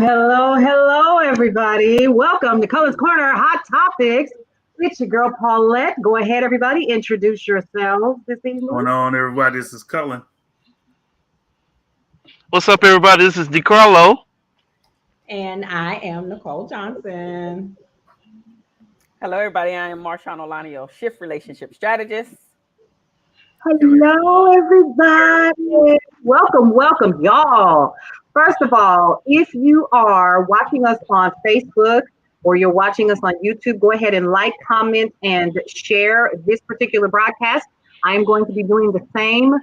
Hello, everybody. Welcome to Cullen's Corner Hot Topics. It's your girl, Paulette. Go ahead, everybody. Introduce yourselves this evening. What's going on, everybody? This is Cullen. What's up, everybody? This is DiCarlo. And I am Nicole Johnson. Hello, everybody. I am Marshaun Olaniyan, shift relationship strategist. Hello, everybody. Welcome, y'all. First of all, if you are watching us on Facebook or you're watching us on YouTube, go ahead and like, comment, and share this particular broadcast. I am going to be doing the same.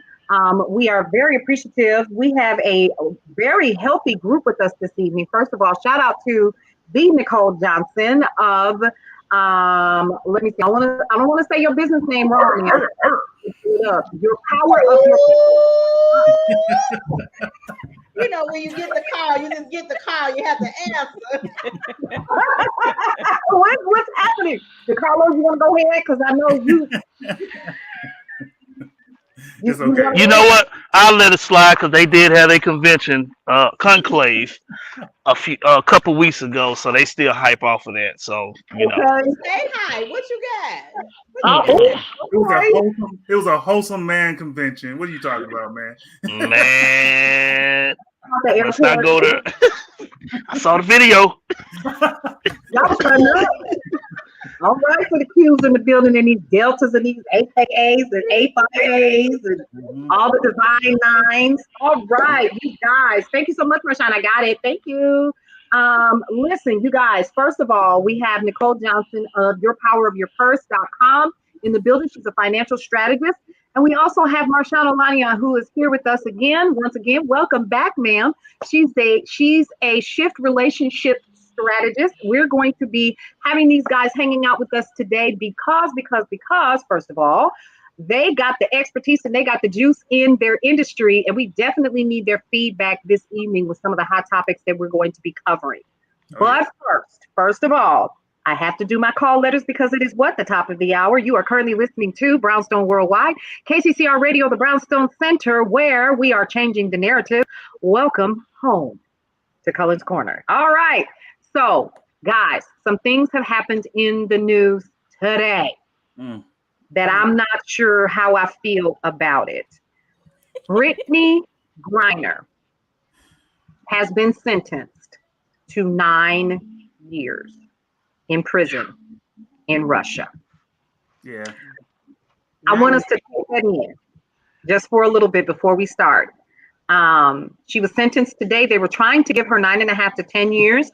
We are very appreciative. We have a very healthy group with us this evening. First of all, shout out to the Nicole Johnson of let me see. I don't want to say your business name wrong. Your power of your. You know, when you get the call, you just get the call. You have to answer. What's happening? DiCarlo, you want to go ahead? Because I know you. It's okay. You know what? I'll let it slide because they did have a convention, conclave, a couple weeks ago, so they still hype off of that. So you know. Say hi. What you got? It was a wholesome man convention. What are you talking about, man? Man, let's not go there. I saw the video. Y'all turn up. All right, for the Qs in the building and these deltas and these AKAs and A5As and all the divine nines. All right, you guys. Thank you so much, Marshaun. I got it. Thank you. Listen, you guys, first of all, we have Nicole Johnson of yourpowerofyourpurse.com in the building. She's a financial strategist. And we also have Marshaun Olaniyan, who is here with us again. Once again, welcome back, ma'am. She's a shift relationship strategist. We're going to be having these guys hanging out with us today because, first of all, they got the expertise and they got the juice in their industry, and we definitely need their feedback this evening with some of the hot topics that we're going to be covering. But first of all, I have to do my call letters because it is the top of the hour. You are currently listening to Brownstone Worldwide, KCCR Radio, the Brownstone Center, where we are changing the narrative. Welcome home to Cullen's Corner. All right. So, guys, some things have happened in the news today that I'm not sure how I feel about it. Brittany Griner has been sentenced to 9 years in prison in Russia. Yeah. I want us to take that in just for a little bit before we start. She was sentenced today. They were trying to give her 9.5 to 10 years.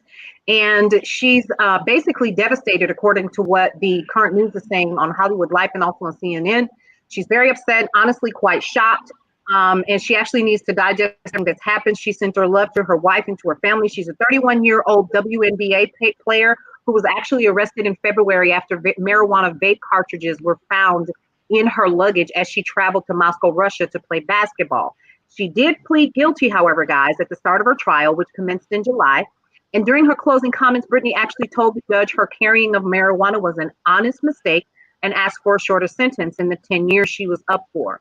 And she's basically devastated, according to what the current news is saying on Hollywood Life and also on CNN. She's very upset, honestly, quite shocked. And she actually needs to digest everything that's happened. She sent her love to her wife and to her family. She's a 31-year-old WNBA player who was actually arrested in February after marijuana vape cartridges were found in her luggage as she traveled to Moscow, Russia to play basketball. She did plead guilty, however, guys, at the start of her trial, which commenced in July. And during her closing comments, Brittany actually told the judge her carrying of marijuana was an honest mistake and asked for a shorter sentence in the 10 years she was up for.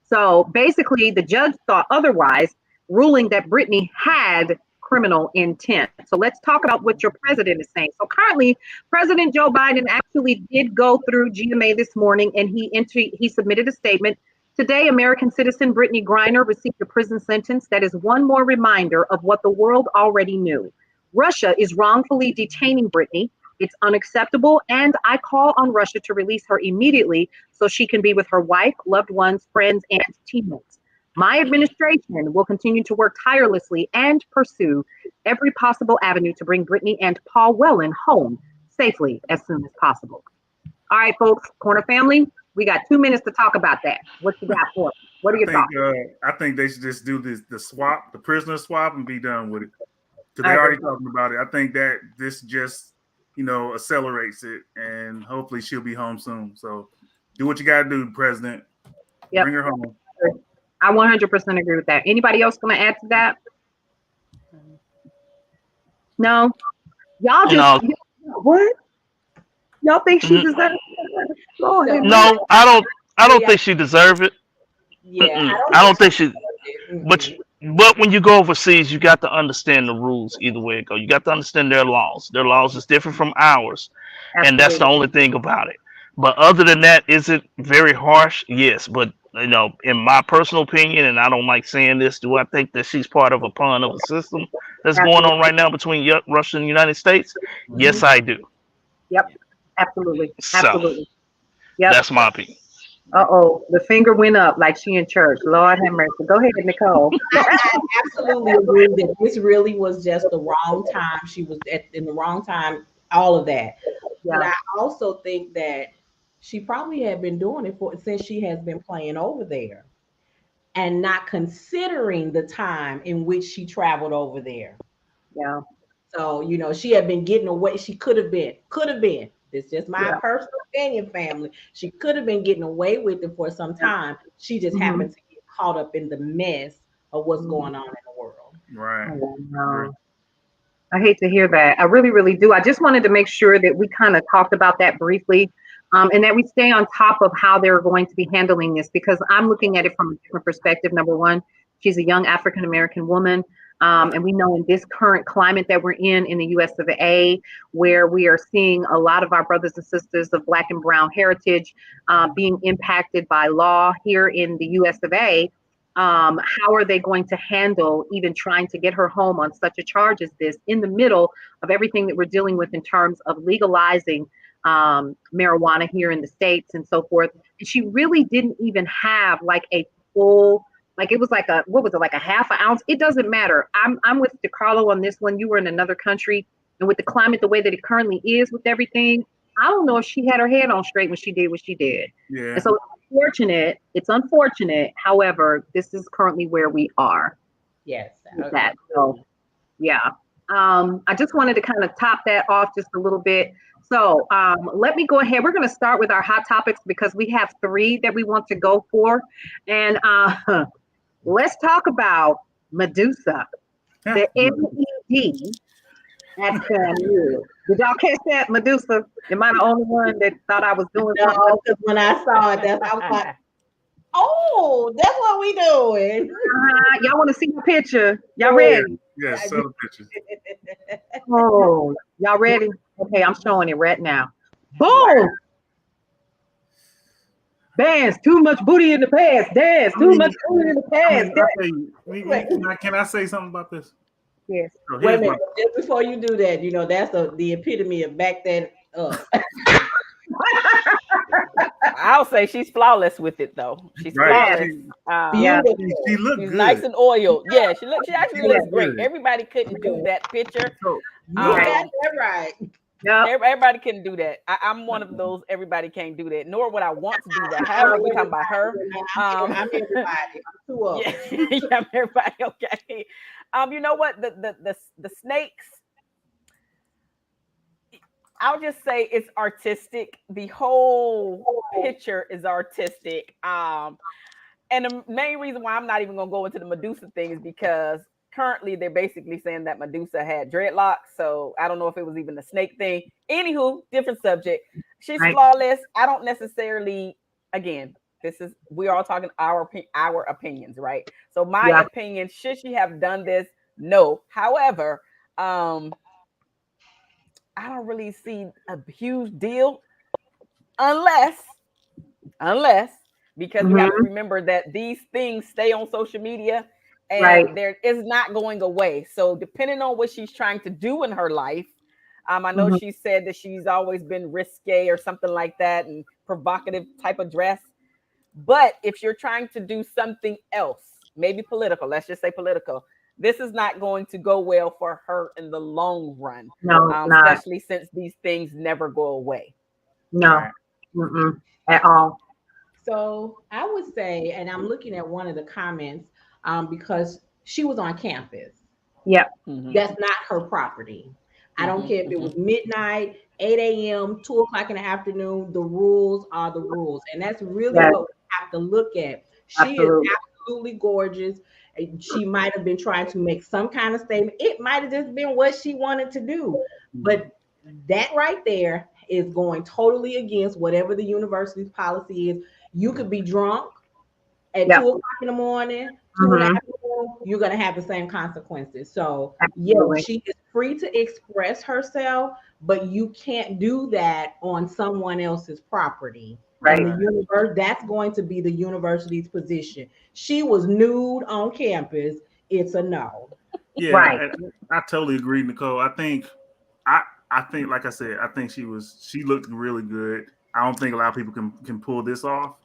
So basically, the judge thought otherwise, ruling that Brittany had criminal intent. So let's talk about what your president is saying. So currently, President Joe Biden actually did go through GMA this morning, and he submitted a statement. Today, American citizen Brittany Griner received a prison sentence that is one more reminder of what the world already knew. Russia is wrongfully detaining Brittany. It's unacceptable, and I call on Russia to release her immediately so she can be with her wife, loved ones, friends, and teammates. My administration will continue to work tirelessly and pursue every possible avenue to bring Brittany and Paul Whelan home safely as soon as possible. All right, folks, Corner family, we got 2 minutes to talk about that. What you got for us? What are your thoughts? I think they should just do the prisoner swap, and be done with it. Because they're already talking about it. I think that this just, accelerates it, and hopefully she'll be home soon. So do what you got to do, President. Yep. Bring her home. I 100% agree with that. Anybody else going to add to that? No? Y'all just, what? Y'all think she deserves it? No, I don't think she deserves it. Yeah, I don't think she. But But when you go overseas, you got to understand the rules either way it go. You got to understand their laws. Their laws is different from ours, and that's the Absolutely. only thing about it. But other than that, is it very harsh? Yes, but in my personal opinion, and I don't like saying this, do I think that she's part of a pawn of a system that's going on Absolutely. right now between Russia and the United States? Hmm. Yes, I do. Yep. Absolutely. So Absolutely. Yep. that's my opinion. Uh-oh. The finger went up like she in church. Lord have mercy. Go ahead, Nicole. I absolutely agree that this really was just the wrong time. She was in the wrong time, all of that. But Yeah. I also think that she probably had been doing it for since she has been playing over there and not considering the time in which she traveled over there. Yeah. So, she had been getting away. She could have been. This is just my Yeah. personal opinion, family. She could have been getting away with it for some time. She just Mm-hmm. happened to get caught up in the mess of what's Mm-hmm. going on in the world. Right. Oh, Agree. no. I hate to hear that. I really, really do. I just wanted to make sure that we kind of talked about that briefly, and that we stay on top of how they're going to be handling this because I'm looking at it from a different perspective. Number one, she's a young African American woman. And we know in this current climate that we're in the US of A, where we are seeing a lot of our brothers and sisters of Black and Brown heritage being impacted by law here in the US of A. How are they going to handle even trying to get her home on such a charge as this in the middle of everything that we're dealing with in terms of legalizing marijuana here in the States and so forth? And she really didn't even have like a full, like it was like a, what was it, like a half an ounce? It doesn't matter. I'm with DeCarlo on this one. You were in another country, and with the climate the way that it currently is with everything, I don't know if she had her head on straight when she did what she did. Yeah. And so unfortunate. It's unfortunate. However, this is currently where we are Yes. with that. So yeah. I just wanted to kind of top that off just a little bit. So let me go ahead. We're going to start with our hot topics because we have three that we want to go for. And let's talk about Medusa, the MED at FAMU. Did y'all catch that, Medusa? Am I the only one that thought I was doing something? No, because when I saw it, I was like, oh, that's what we doing. Y'all want to see the picture? Y'all Yeah. ready? Yes. Sell the pictures. Oh, y'all ready? Okay, I'm showing it right now. Boom! Dance, too much booty in the past. Dance, too much booty in the past. I'll tell you, can I say something about this? Yes. So Wait a here's minute, just before you do that, that's the epitome of back that up. I'll say she's flawless with it though. She's Right. flawless. Yeah. she looked She's good. nice and oiled. Yeah, she actually Yeah. looks great. Everybody couldn't do that picture. So, You got that right. yep. Everybody couldn't do that. I'm one of those. Everybody can't do that. Nor would I want to do that. However, we talking about her. I'm everybody. I'm two of them. Yeah, yeah, everybody. Okay. You know what? The snakes. I'll just say it's artistic. The whole picture is artistic. And the main reason why I'm not even gonna go into the Medusa thing is because currently they're basically saying that Medusa had dreadlocks. So I don't know if it was even the snake thing. Anywho, different subject. She's flawless. I don't necessarily, again, we're all talking our opinions, right? So my opinion, should she have done this? No. However, I don't really see a huge deal unless because we have to remember that these things stay on social media and there is not going away. So depending on what she's trying to do in her life, I know she said that she's always been risque or something like that and provocative type of dress. But if you're trying to do something else, maybe political, let's just say political, this is not going to go well for her in the long run. No, especially since these things never go away. No, at all. So I would say, and I'm looking at one of the comments, because she was on campus. Yep. That's not her property. I don't care if it was midnight, 8 a.m., 2 o'clock in the afternoon. The rules are the rules. And that's really what we have to look at. She is absolutely gorgeous. She might have been trying to make some kind of statement. It might have just been what she wanted to do. But that right there is going totally against whatever the university's policy is. You could be drunk at 2 o'clock in the morning, 2 in the school, you're going to have the same consequences. So, yeah, she is free to express herself, but you can't do that on someone else's property. Right. And the universe, that's going to be the university's position. She was nude on campus. It's a no. Yeah, Right. I totally agree, Nicole. I think, like I said, I think she looked really good. I don't think a lot of people can pull this off.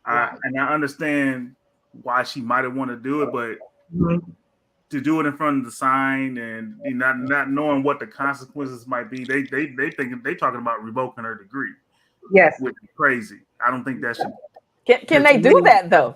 Right. And I understand why she might have wanted to do it, but to do it in front of the sign and not knowing what the consequences might be, they talking about revoking her degree. Yes, which is crazy. I don't think that should. Can they do that though?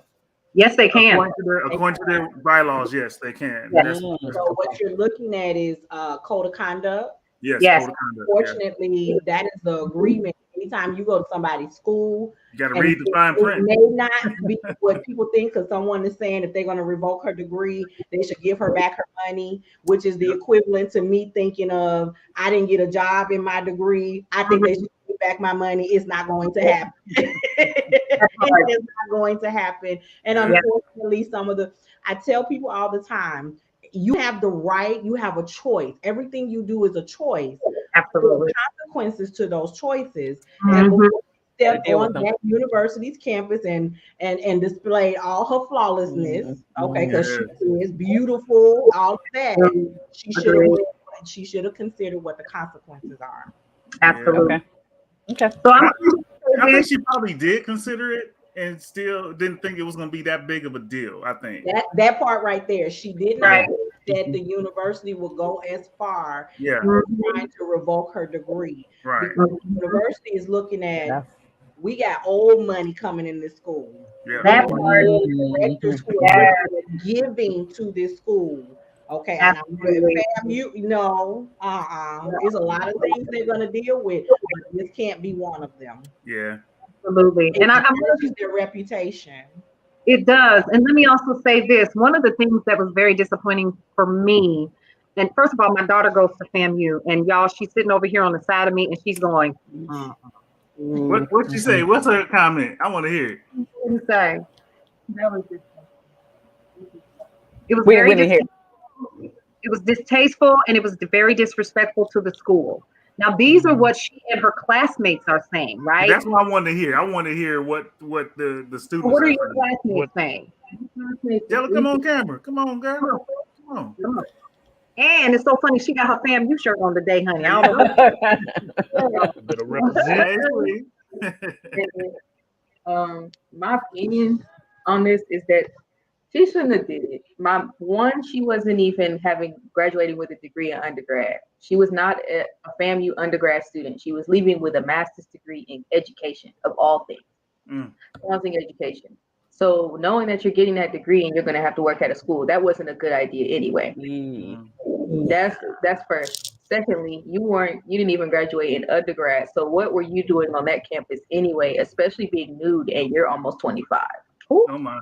Yes, they can. According to their bylaws, yes, they can. Yes. So what you're looking at is code of conduct. Yes. Code of conduct, Fortunately, that is the agreement. Anytime you go to somebody's school, you got to read the fine print. It may not be what people think, because someone is saying if they're going to revoke her degree, they should give her back her money, which is the equivalent to me thinking of, I didn't get a job in my degree, I think they should give back my money. It's not going to happen. It is not going to happen. And unfortunately, I tell people all the time, you have the right, you have a choice. Everything you do is a choice. Absolutely. Consequences to those choices. And before you step on that university's campus and display all her flawlessness, because she is beautiful, all of that, she should have considered what the consequences are. Absolutely. Okay. So I think she probably did consider it and still didn't think it was going to be that big of a deal. I think that part right there, she did not think that the university would go as far trying to revoke her degree. Right. Because the university is looking at, we got old money coming in this school. Yeah. That part, directors who are giving to this school. Okay, and there's a lot of things they're going to deal with, but this can't be one of them. Yeah, absolutely. And I'm going to their reputation. It does. And let me also say this. One of the things that was very disappointing for me, and first of all, my daughter goes to FAMU, and y'all, she's sitting over here on the side of me, and she's going, What'd you say? What's her comment? I want to hear it. What did you say? That was it was it was distasteful, and it was very disrespectful to the school. Now, these are what she and her classmates are saying, right? That's what I wanted to hear. I want to hear what the students. What are your classmates saying? Jella, come on camera. Come on, girl. Come on. And it's so funny. She got her FAMU shirt on today, honey. I don't know. My opinion on this is that she shouldn't have did it. She wasn't even graduating with a degree in undergrad. She was not a FAMU undergrad student. She was leaving with a master's degree in education, of all things, housing education. So knowing that you're getting that degree and you're going to have to work at a school, that wasn't a good idea anyway. That's first. Secondly, you didn't even graduate in undergrad. So what were you doing on that campus anyway, especially being nude and you're almost 25? Oh my.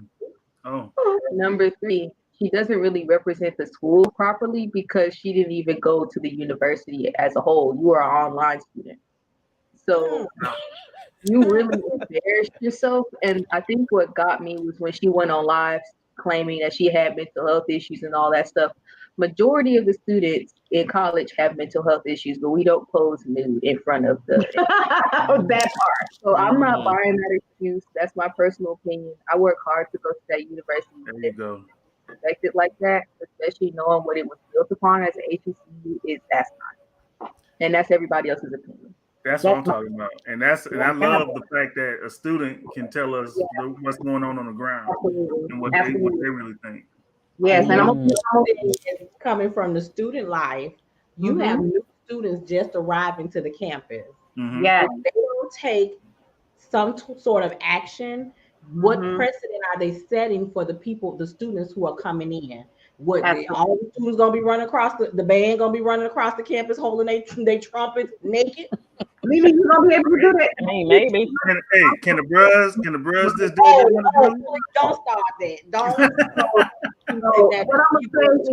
Oh. Number 3, she doesn't really represent the school properly because she didn't even go to the university as a whole. You are an online student. So you really embarrassed yourself. And I think what got me was when she went on live claiming that she had mental health issues and all that stuff. Majority of the students in college have mental health issues, but we don't pose nude in front of that part. So I'm not buying that excuse. That's my personal opinion. I work hard to go to that university. There you go. Protected like that, especially knowing what it was built upon as an HBCU, that's not. And that's everybody else's opinion. That's what I'm talking about. And I love the fact that a student can tell us what's going on the ground and what they really think. Yes, and I'm coming from the student life, you have new students just arriving to the campus. Yes. If they don't take some sort of action, what precedent are they setting for the students who are coming in? All the students gonna be running across the band gonna be running across the campus holding their trumpets naked? Maybe you're gonna be able to do that. Maybe. Can the bros just do it? Don't start that. Don't. What I'm gonna say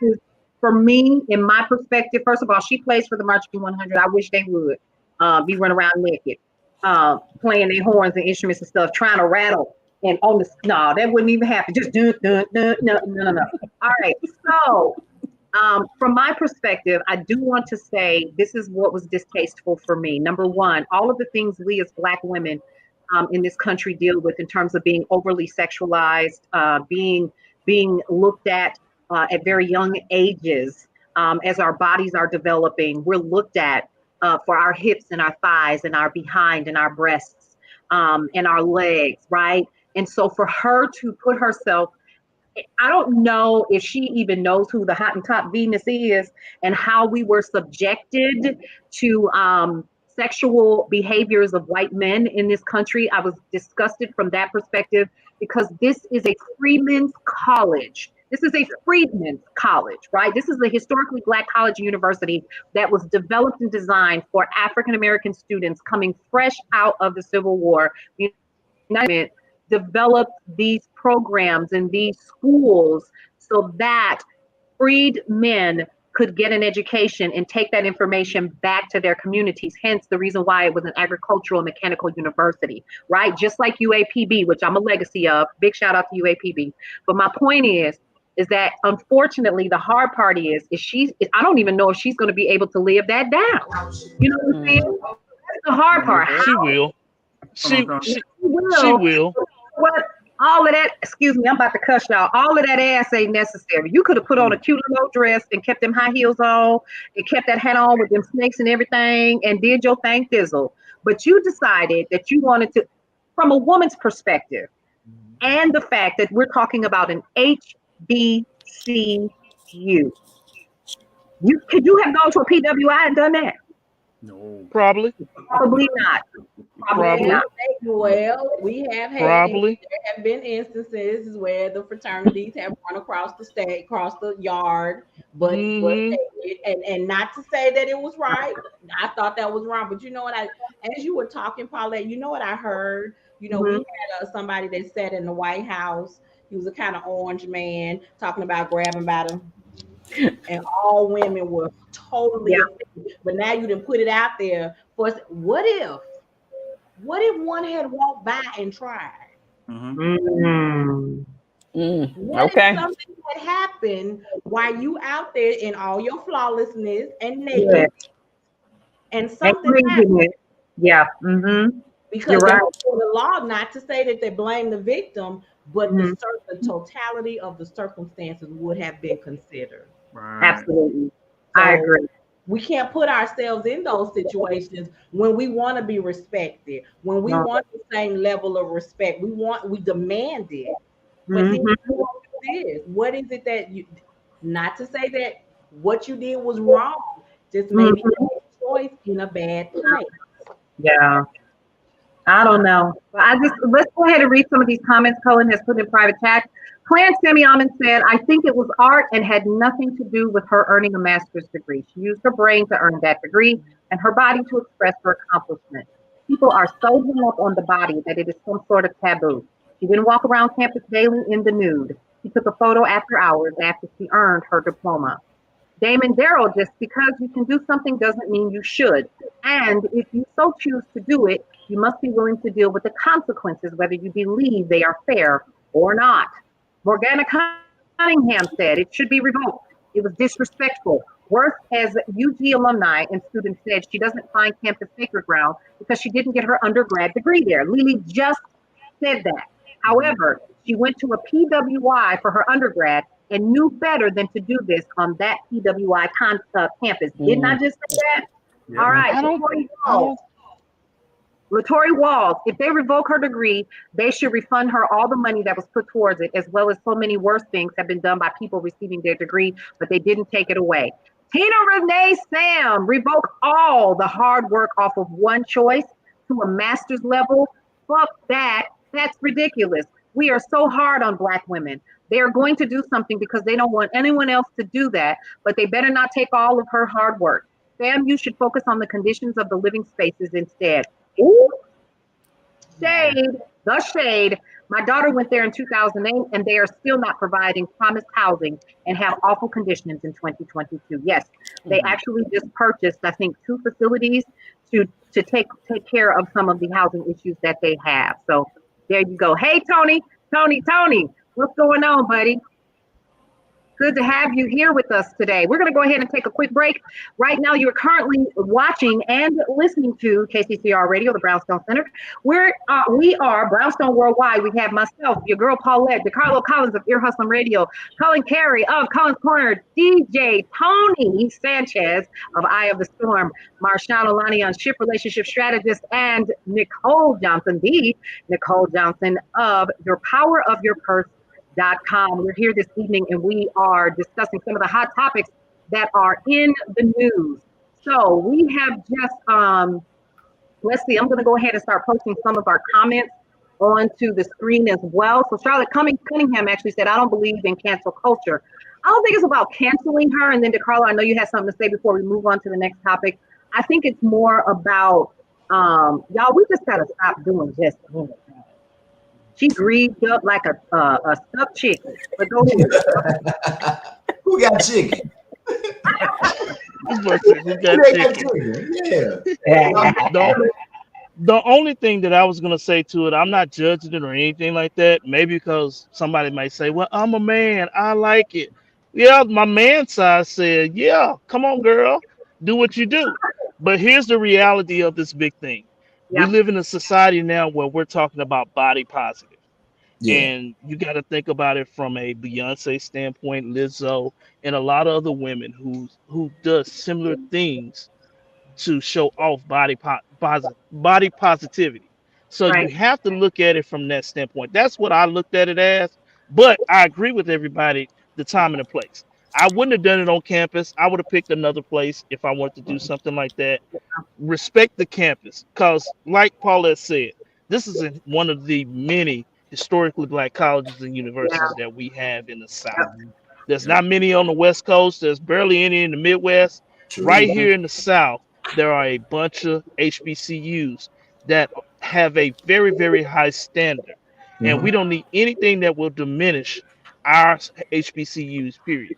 is, for me, in my perspective, first of all, she plays for the Marching 100. I wish they would be running around naked, playing their horns and instruments and stuff, trying to rattle and on the no, that wouldn't even happen. Just do no, no, no, no, no. All right. So, from my perspective, I do want to say this is what was distasteful for me. Number one, all of the things we as Black women in this country deal with in terms of being overly sexualized, being looked at very young ages as our bodies are developing. We're looked at for our hips and our thighs and our behind and our breasts and our legs, right? And so for her to put herself, I don't know if she even knows who the Hottentot Venus is and how we were subjected to sexual behaviors of white men in this country. I was disgusted from that perspective because this is a freedmen's college. This is a freedmen's college, right? This is a historically Black college and university that was developed and designed for African American students coming fresh out of the Civil War. Developed these programs and these schools so that freed men could get an education and take that information back to their communities. Hence the reason why it was an agricultural and mechanical university, right? Just like UAPB, which I'm a legacy of. Big shout out to UAPB. But my point is that unfortunately the hard part is I don't even know if she's going to be able to live that down. You know what I'm saying? That's the hard part. She will. She will. What? All of that, excuse me, I'm about to cuss y'all. All of that ass ain't necessary. You could have put on a cute little dress and kept them high heels on and kept that hat on with them snakes and everything and did your thing thizzle. But you decided that you wanted to, from a woman's perspective, and the fact that we're talking about an HBCU. Could you have gone to a PWI and done that? No. Probably not. Probably not. Well, we have had Probably. there have been instances where the fraternities have run across the state, across the yard, but and not to say that it was right. I thought that was wrong, but you know what? As you were talking, Paulette, you know what I heard? You know, we had somebody that sat in the White House. He was a kind of orange man talking about grabbing by them. And all women were totally offended. But now you didn't put it out there for us. What if one had walked by and tried? Okay. What if something had happened while you out there in all your flawlessness and naked, and something happened? Yeah. Because for the law, not to say that they blame the victim, but the totality of the circumstances would have been considered. Right. Absolutely. So I agree. we can't put ourselves in those situations when we want to be respected, when we want the same level of respect. We demand it. But then what is it that you, not to say that what you did was wrong, just maybe a choice in a bad place. Yeah. I don't know. Let's go ahead and read some of these comments Cullen has put in private chat. Clarence Semyonin said, I think it was art and had nothing to do with her earning a master's degree. She used her brain to earn that degree and her body to express her accomplishment. People are so hung up on the body that it is some sort of taboo. She didn't walk around campus daily in the nude. She took a photo after hours after she earned her diploma. Damon Darrell, just because you can do something doesn't mean you should. And if you so choose to do it, you must be willing to deal with the consequences, whether you believe they are fair or not. Morgana Cunningham said it should be revoked. It was disrespectful. Worse, as UG alumni and students said, she doesn't find campus sacred ground because she didn't get her undergrad degree there. Lily just said that. However, she went to a PWI for her undergrad and knew better than to do this on that PWI campus. Didn't I just say that? Yeah. All right. Latory Walls, if they revoke her degree, they should refund her all the money that was put towards it, as well as so many worse things have been done by people receiving their degree, but they didn't take it away. Tina Renee Sam, revoke all the hard work off of one choice to a master's level. Fuck that. That's ridiculous. We are so hard on Black women. They are going to do something because they don't want anyone else to do that, but they better not take all of her hard work. Sam, you should focus on the conditions of the living spaces instead. Ooh, the shade. My daughter went there in 2008 and they are still not providing promised housing and have awful conditions in 2022. Yes, they actually just purchased, I think, 2 facilities to take care of some of the housing issues that they have. So There you go. Hey, Tony, Tony, what's going on, buddy? Good to have you here with us today. We're going to go ahead and take a quick break. Right now, you're currently watching and listening to KCCR Radio, the Brownstone Center. We are Brownstone Worldwide. We have myself, your girl Paulette, DeCarlo Collins of Ear Hustling Radio, Cullen Carey of Collins Corner, DJ Tony Sanchez of Eye of the Storm, Marshaun Olaniyan, Ship Relationship Strategist, and Nicole Johnson, the Nicole Johnson of Your Power of Your Purse.com. We're here this evening and we are discussing some of the hot topics that are in the news. So we have just, let's see, I'm going to go ahead and start posting some of our comments onto the screen as well. So Charlotte Cunningham actually said, I don't believe in cancel culture. I don't think it's about canceling her. And then DeCarlo, I know you had something to say before we move on to the next topic. I think it's more about, y'all, we just got to stop doing just anything. She greased up like a stuffed chicken. But go ahead. Who got chicken? Who got chicken? Yeah. The only thing that I was gonna say to it, I'm not judging it or anything like that. Maybe because somebody might say, "Well, I'm a man, I like it." Yeah, my man side said, "Yeah, come on, girl, do what you do." But here's the reality of this big thing: we live in a society now where we're talking about body positive. Yeah. And you got to think about it from a Beyonce standpoint, Lizzo, and a lot of other women who does similar things to show off body positivity. So you have to look at it from that standpoint. That's what I looked at it as. But I agree with everybody, the time and the place. I wouldn't have done it on campus. I would have picked another place if I wanted to do something like that. Respect the campus, because like Paulette said, this is one of the many historically Black colleges and universities that we have in the South. There's not many on the West Coast. There's barely any in the Midwest. True. Right here in the South, there are a bunch of HBCUs that have a very, very high standard. And we don't need anything that will diminish our HBCUs, period.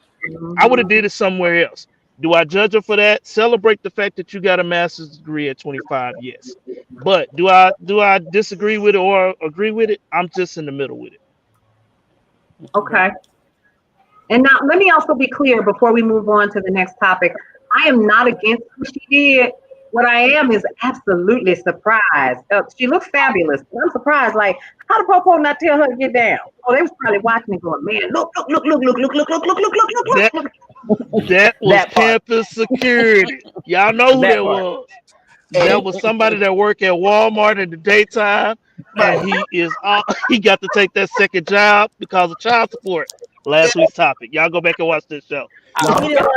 I would have did it somewhere else. Do I judge her for that? Celebrate the fact that you got a master's degree at 25, yes. But do I disagree with it or agree with it? I'm just in the middle with it. Okay. And now let me also be clear before we move on to the next topic. I am not against what she did. What I am is absolutely surprised. She looks fabulous. But I'm surprised. Like, how did Popo not tell her to get down? Oh, they was probably watching and going, man, look. That was campus security. Y'all know who that was. That was somebody that worked at Walmart in the daytime, and he got to take that second job because of child support. Last week's topic. Y'all go back and watch this show. That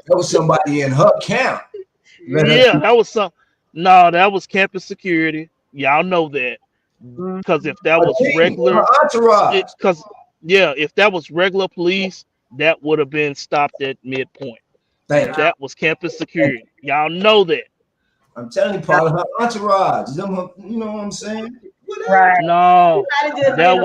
was somebody in her camp. Yeah, that was some. No, that was campus security. Y'all know that, because if that was regular, if that was regular police, that would have been stopped at midpoint. That was campus security. Y'all know that. I'm telling you, part of her entourage. You know what I'm saying? Right. No, that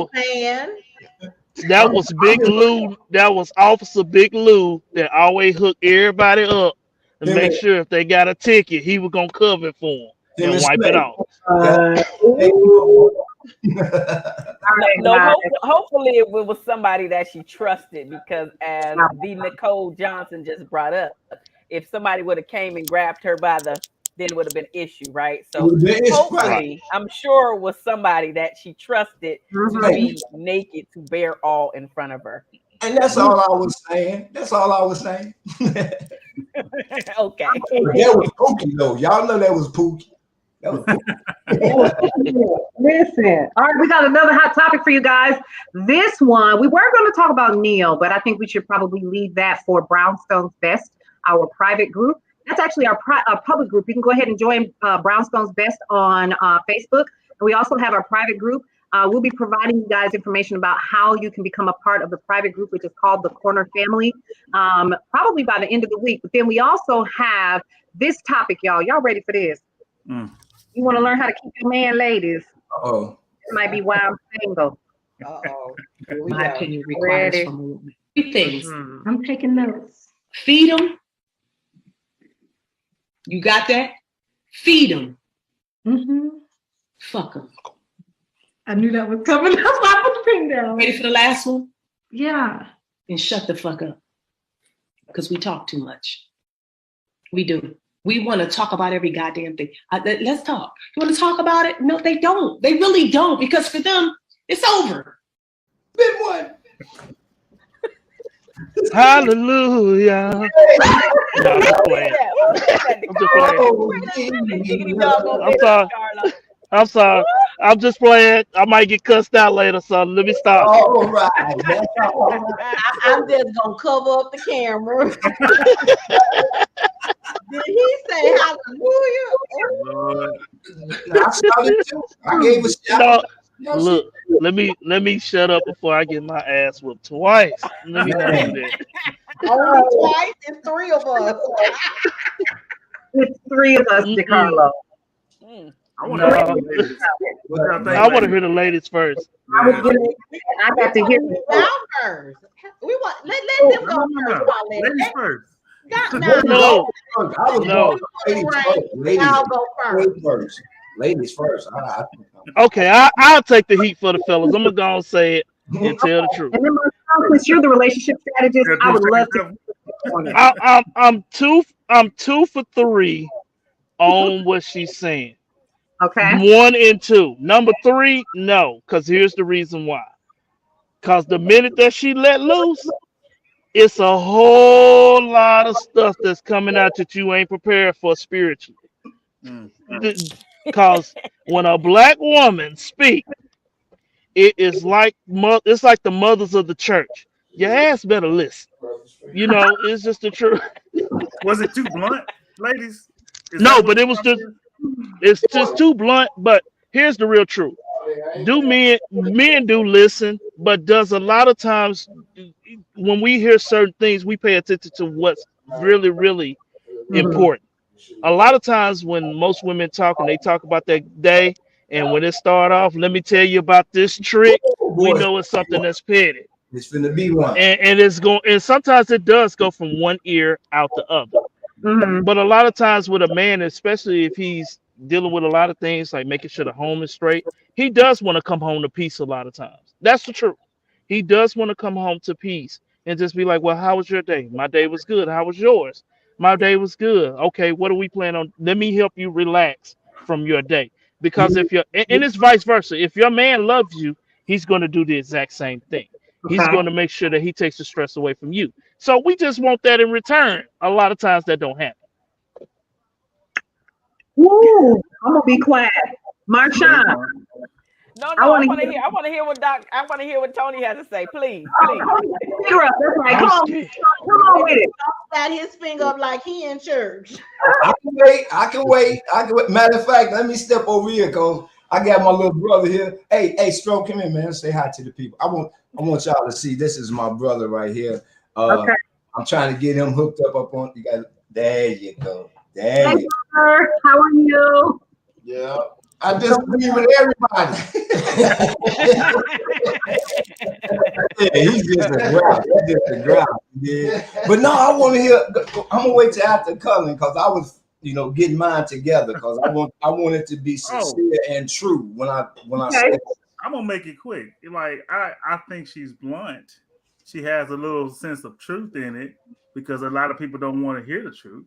was Big Lou. That was Officer Big Lou that always hooked everybody up to make sure if they got a ticket, he was gonna cover it for them and wipe it off. Hopefully it was somebody that she trusted, because as the Nicole Johnson just brought up, if somebody would have came and grabbed her by the, then it would have been an issue, right? So hopefully, I'm sure it was somebody that she trusted to be naked to bear all in front of her. And that's all I was saying. Okay. That was Pookie, though. Y'all know that was Pookie. Listen, all right, we got another hot topic for you guys. This one, we were going to talk about Neil, but I think we should probably leave that for Brownstone's Best, our private group. That's actually our public group. You can go ahead and join Brownstone's Best on Facebook. And we also have our private group. We'll be providing you guys information about how you can become a part of the private group, which is called the Corner Family, probably by the end of the week. But then we also have this topic, y'all. Y'all ready for this? You want to learn how to keep your man, ladies? Oh, it might be why I'm single. My opinion requires from a woman 3 things. I'm taking notes. Feed them. You got that? Feed them. Mm-hmm. Fuck them. I knew that was coming. That's why I put the pen down. Ready for the last one? Yeah. And shut the fuck up. Because we talk too much. We do. We want to talk about every goddamn thing. Let's talk. You want to talk about it? No, they don't. They really don't. Because for them, it's over. Been one. Hallelujah. No, I'm just playing. I'm sorry. I'm just playing. I might get cussed out later, so let me stop. All right. I'm just gonna cover up the camera. Did he say hallelujah? I shouted too. I gave a shout. No, look, let me shut up before I get my ass whooped twice. Let me not do that. Only twice. It's three of us. It's three of us, DeCarlo. I want to hear the ladies first. I got to hear them first. We want let them go first. Ladies first. No. Ladies first. Okay, I'll take the heat for the fellas. I'm gonna go and say it and tell the truth. And then, since you're the relationship strategist, I would love to. I'm 2 for 3 on what she's saying. Okay. 1 and 2. Number 3, no, because here's the reason why. Because the minute that she let loose, it's a whole lot of stuff that's coming out that you ain't prepared for spiritually. Because when a black woman speaks, it's like the mothers of the church. Your ass better listen. You know, it's just the truth. Was it too blunt, ladies? No, but it's just too blunt. But here's the real truth. Do men do listen, but does a lot of times when we hear certain things, we pay attention to what's really, really important. A lot of times when most women talk and they talk about that day, and when it start off, let me tell you about this trick, we know it's something that's petty. It's finna be one. And it's going, and sometimes it does go from one ear out the other. Mm-hmm. But a lot of times with a man, especially if he's dealing with a lot of things like making sure the home is straight, he does want to come home to peace a lot of times. That's the truth. He does want to come home to peace and just be like, well, how was your day? My day was good. How was yours? My day was good. Okay, what are we planning on? Let me help you relax from your day. Because if you're, and it's vice versa. If your man loves you, he's going to do the exact same thing. He's going to make sure that he takes the stress away from you. So we just want that in return. A lot of times that don't happen. Woo, I'm gonna be quiet. Marshaun. No, I want to hear what Tony has to say. Please. Finger up. That's right. Come on with it. Got his finger up like he in church. I can wait. Matter of fact, let me step over here because I got my little brother here. Hey, Stroke, come in, man. Say hi to the people. I want y'all to see. This is my brother right here. Okay. I'm trying to get him hooked up on. You got. There you go. There you go. How are you? Yeah. I disagree with everybody. Yeah, he's just a grouch. Yeah. But no, I want to hear. I'm gonna wait till after Cullen because I was, getting mine together because I want it to be sincere and true when I say it. I'm gonna make it quick. Like I think she's blunt. She has a little sense of truth in it because a lot of people don't want to hear the truth.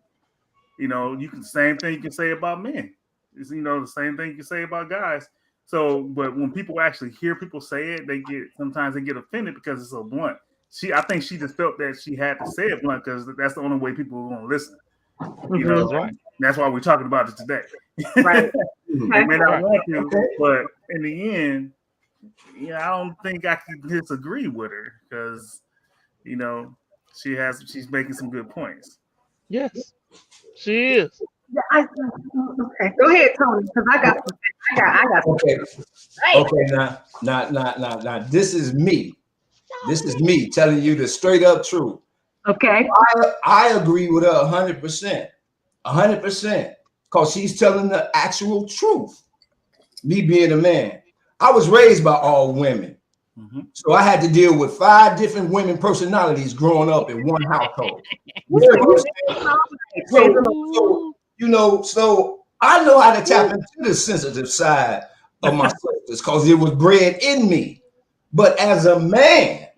Same thing you can say about men. It's, the same thing you can say about guys. So, but when people actually hear people say it, sometimes they get offended because it's so blunt. I think she just felt that she had to say it blunt because that's the only way people are going to listen. That's right. That's why we're talking about it today. Right. They may not want to, but in the end, I don't think I can disagree with her because, she's making some good points. Yes, she is. Okay, go ahead, Tony, because I got. Okay. Now. This is me. This is me telling you the straight up truth. Okay. I agree with her 100%. 100%. Because she's telling the actual truth. Me being a man. I was raised by all women. Mm-hmm. So I had to deal with 5 different women personalities growing up in one household. So I know how to tap into the sensitive side of my sisters because it was bred in me. But as a man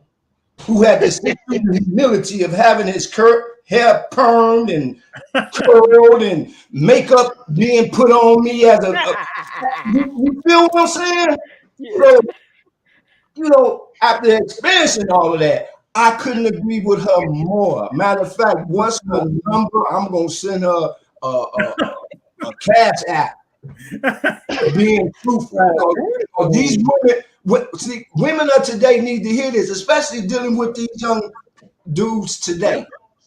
who had the humility of having his hair permed and curled and makeup being put on me as you feel what I'm saying? Yeah. So, after experiencing all of that, I couldn't agree with her more. Matter of fact, what's her number? I'm gonna send her a cash app. Being truthful, because these women of today need to hear this, especially dealing with these young dudes today.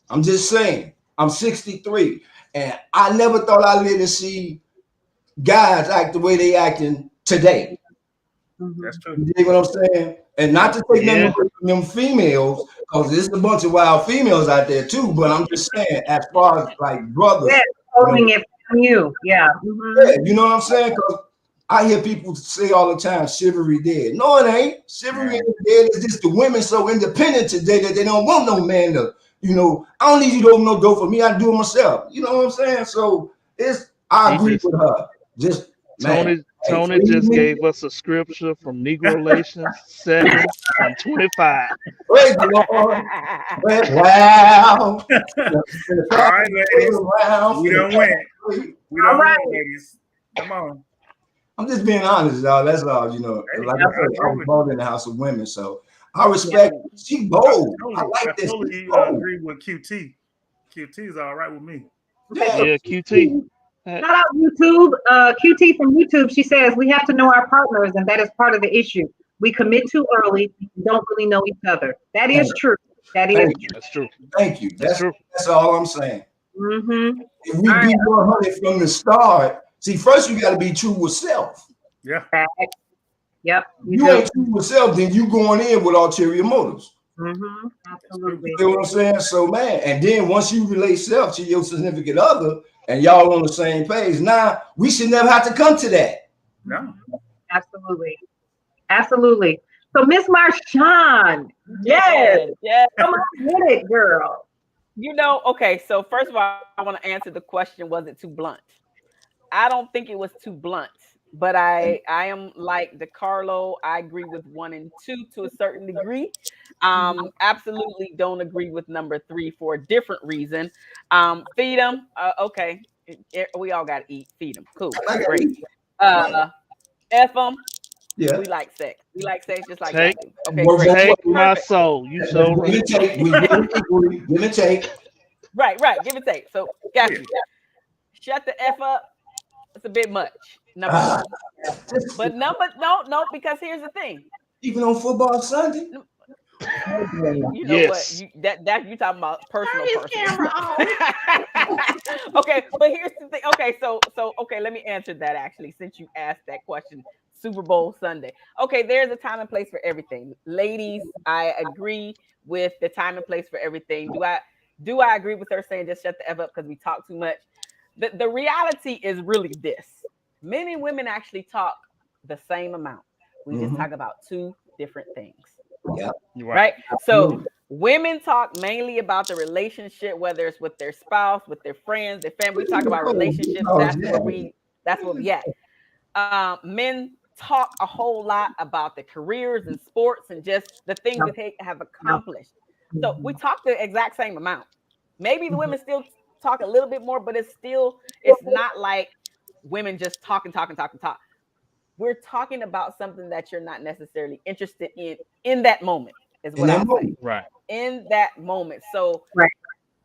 I'm just saying. I'm 63, and I never thought I'd live to see guys act the way they acting today. That's true. You dig what I'm saying? And not to take nothing away from them females, because there's a bunch of wild females out there too. But I'm just saying, as far as like brothers, holding it from you, yeah, you know what I'm saying? Because I hear people say all the time, chivalry dead. No, it ain't. Chivalry ain't dead. It's just the women so independent today that they don't want no man to, I don't need you to open no door for me. I do it myself. You know what I'm saying? So I agree with her. Just Tony just gave us a scripture from Negro Relations 7:25. Praise the Lord. Wow. All right, ladies. We don't win. We don't win, ladies. Come on. I'm just being honest, y'all. That's all, Like I said, I was born in the house of women, so I respect. She bold. I like this. I agree with QT. QT is all right with me. Yeah, QT. Shout out YouTube. QT from YouTube. She says we have to know our partners, and that is part of the issue. We commit too early. We don't really know each other. That is true. That is true. That's true. Thank you. That's true. That's all I'm saying. Mm-hmm. If we be 100 from the start, see, first you got to be true with self. Yeah. Yep. You ain't true with self, then you going in with ulterior motives. Mm-hmm. Absolutely. You know what I'm saying? So, man, and then once you relate self to your significant other and y'all on the same page, now we should never have to come to that. No. Absolutely. Absolutely. So, Miss Marshaun, yes. Come on with it, girl. Okay, so first of all, I want to answer the question, was it too blunt? I don't think it was too blunt, but I am like DeCarlo. I agree with 1 and 2 to a certain degree. Absolutely don't agree with number 3 for a different reason. Feed them. Okay. We all got to eat. Feed them. Cool. Great. F them. Yeah. We like sex. We like sex just like Take, that. Okay, great. Take my soul. You so right. Give and take. Right. Give and take. So got you. Shut the F up. It's a bit much. Number 1. But no, because here's the thing. Even on football Sunday. You know what? That you talking about personal. Okay, but here's the thing. Okay, so let me answer that actually, since you asked that question. Super Bowl Sunday. Okay, there's a time and place for everything. Ladies, I agree with the time and place for everything. Do I agree with her saying just shut the F up because we talk too much? The reality is really this. Men and women actually talk the same amount. We just talk about 2 different things. Yeah. Right? So women talk mainly about the relationship, whether it's with their spouse, with their friends, their family. We talk about relationships. That's where we at. Men talk a whole lot about the careers and sports and just the things that they have accomplished. So we talk the exact same amount. Maybe the women still talk a little bit more, but it's not like women just talk. We're talking about something that you're not necessarily interested in that moment, is what I'm saying. Right. In that moment. So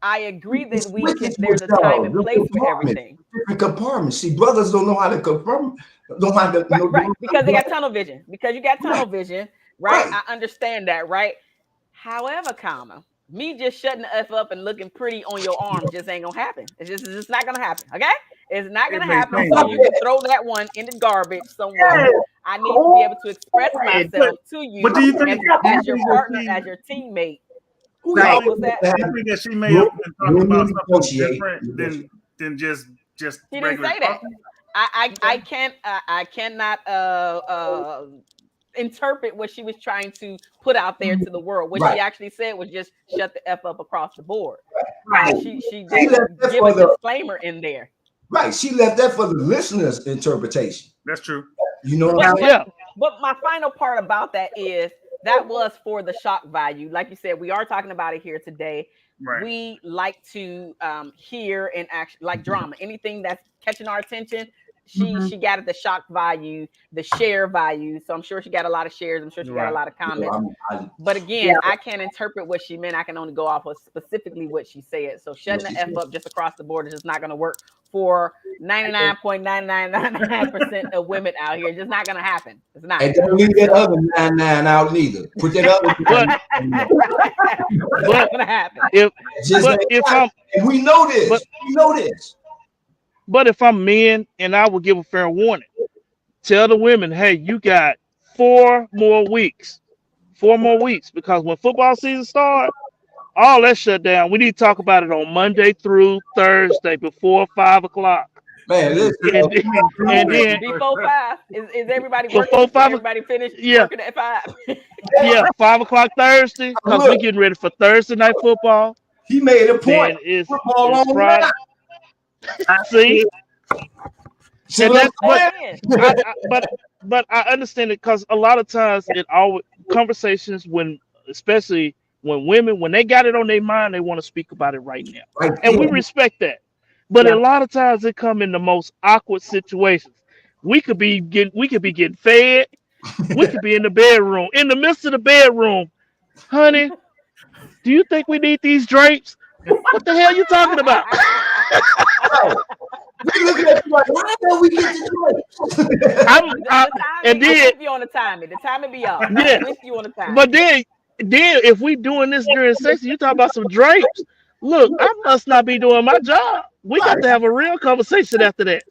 I agree that there's a time and place for everything. Different compartments. See, brothers don't know how to confirm. Right. Because they got tunnel vision. Because you got tunnel vision, right? I understand that, right? However, me just shutting the F up and looking pretty on your arm just ain't gonna happen. It's just not gonna happen. Okay? It's not gonna happen. So you can throw that one in the garbage somewhere. I need to be able to express myself to you, but do you think as your partner, as your teammate. Right. I think that she may have been talking about something different than just she didn't say that. I cannot interpret what she was trying to put out there to the world. What she actually said was just shut the F up across the board. She didn't give a disclaimer in there. Right. She left that for the listener's interpretation. That's true. You know what I'm saying? Yeah. But my final part about that is that was for the shock value. Like you said, we are talking about it here today. Right. We like to hear and actually like drama, anything that's catching our attention. She got it the shock value, the share value. So I'm sure she got a lot of shares. I'm sure she got a lot of comments. But again, I can't interpret what she meant. I can only go off of specifically what she said. So shutting the F up just across the board is just not going to work for 99.9999% of women out here. It's just not going to happen. It's not. And don't leave that other 99 out neither. Put that other. It's not going to happen. And we know this. We know this. But if I'm men, and I will give a fair warning, tell the women, hey, you got 4 more weeks. 4 more weeks, because when football season starts, all that shut down. We need to talk about it on Monday through Thursday before 5 o'clock. Man, listen. And then before 5 is everybody before working? 5, everybody finished working at 5. Yeah, 5 o'clock Thursday, because we're getting ready for Thursday night football. He made a point. It's Friday. See, and that's but I understand it, because a lot of times it always conversations especially when women, when they got it on their mind, they want to speak about it right now, and we respect that. But a lot of times it come in the most awkward situations. We could be getting fed. We could be in the bedroom, in the midst of the bedroom, honey. Do you think we need these drapes? What the hell are you talking about? We looking at you like, why the hell we get the and then with you on the timing. The timing be off. Yeah. With you on the timing. But then if we doing this during sex, you talk about some drapes. Look, I must not be doing my job. We got to have a real conversation after that.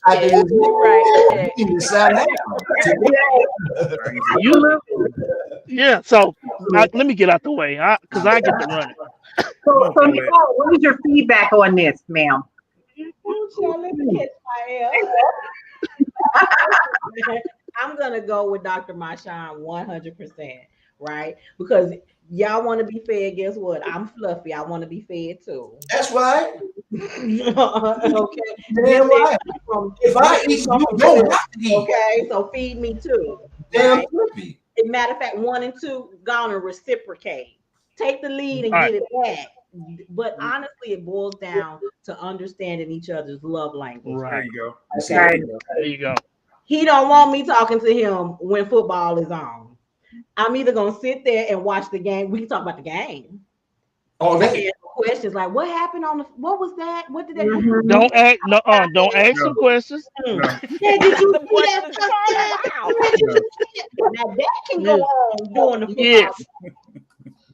So let me get out the way, because I get to running. So Nicole, what is your feedback on this, ma'am? I'm gonna go with Dr. Marshaun 100%, right? Because y'all want to be fed. Guess what? I'm fluffy. I want to be fed too. That's right. Okay. Damn right. If I eat, you don't have to eat. Okay, so feed me too. Damn fluffy. As a matter of fact, 1 and 2 gonna reciprocate. Take the lead and get it back. But honestly, it boils down to understanding each other's love language. Right. There you go. Okay. There you go. He don't want me talking to him when football is on. I'm either gonna sit there and watch the game. We can talk about the game. Oh, that questions like what happened on the what was that? What did that Don't ask don't ask some questions. Did you see that? Now that can go on during the football. Yes.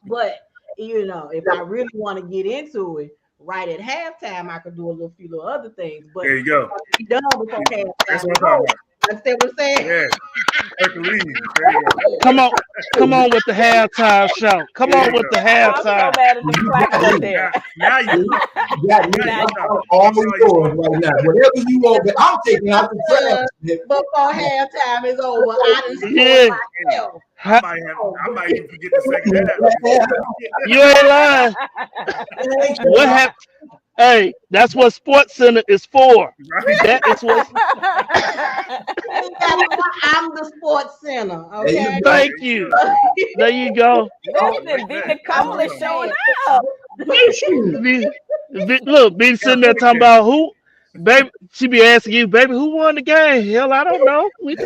But if I really want to get into it, right at halftime, I could do a few little other things. But there you go. Be done before halftime. That's what I'm talking about. Understand what I'm saying? Yeah. Hercules. There you go. Come on with the halftime show. Come on with the halftime. I'm so mad at the flag up there. Now you got all the doors right now. Whatever you want, but I'm taking out the trash. Before halftime is over, I just myself. I might even forget the second half. You ain't lying. What happened? Hey, that's what Sports Center is for. Right. That is what. I'm the Sports Center. Okay. Thank you. There you go. Nicole is showing up. Look, be sitting there talking about who, baby. She be asking you, baby, who won the game? Hell, I don't know. What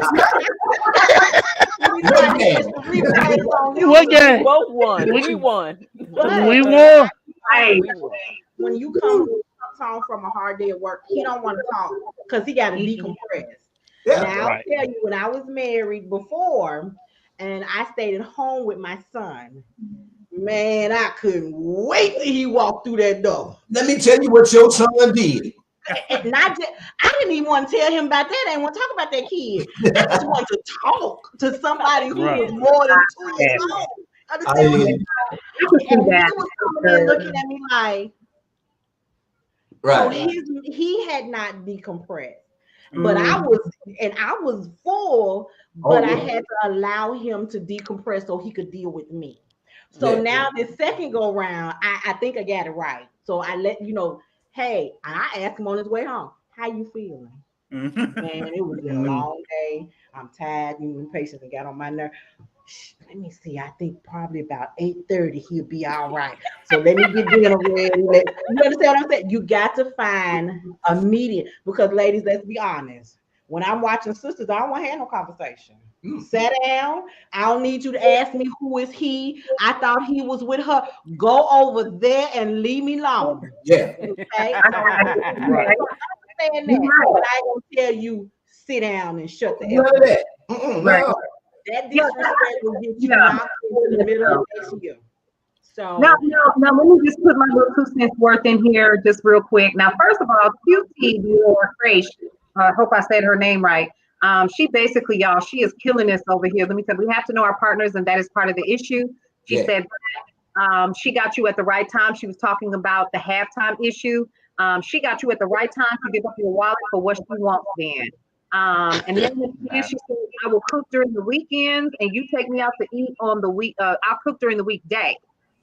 game? We both won. We won. We won. When you come home from a hard day at work, he don't want to talk because he got to decompress. Yeah, now I'll tell you, when I was married before and I stayed at home with my son, man, I couldn't wait till he walked through that door. Let me tell you what your son did. Not just, I didn't even want to tell him about that. I didn't want to talk about that kid. I just want to talk to somebody who was more than 2 years old. Understand what I'm saying? And he was coming in looking at me like, so he had not decompressed. But I was full, but I had to allow him to decompress so he could deal with me. So now this second go round, I think I got it right. So I let you know, hey, I asked him on his way home, How you feeling? Mhm. Man, it was a long day. I'm tired. You patients and got on my nerve. Let me see. I think probably about 8:30 he'll be all right. So let me get dinner ready. You understand what I'm saying? You got to find a median because, ladies, let's be honest. When I'm watching sisters, I don't want to have no conversation. Sit down. I don't need you to ask me who is he. I thought he was with her. Go over there and leave me alone. Yeah. Okay. Right. Saying that, but I don't tell you sit down and shut the None F of up. that. Right. No. That disrespect will get you Yeah. knocked into the middle of next year. So Now, let me just put my little 2 cents worth in here just real quick. Now, first of all, QT Dior Crash, I hope I said her name right. She basically, y'all, she is killing this over here. Let me tell you, we have to know our partners, and that is part of the issue. She Yeah. said she got you at the right time. She was talking about the halftime issue. She got you at the right time to give up your wallet for what she wants then. And then she said, I will cook during the weekends and you take me out to eat on the week. I'll cook during the weekday.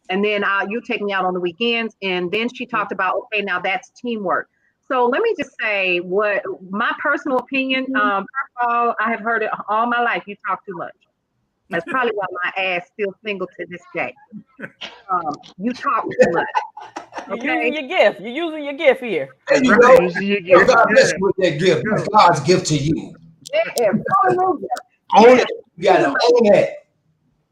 And then you take me out on the weekends. And then she talked about, okay, now that's teamwork. So let me just say what my personal opinion, first of all, I have heard it all my life. You talk too much. That's probably why my ass still single to this day. You talk too much. You're using your gift. You're using your gift here. There you Right. go. Usually you Well, get God bless you with that gift. That's God's gift to you. Yeah, hallelujah. Own Yeah. it. You gotta own that.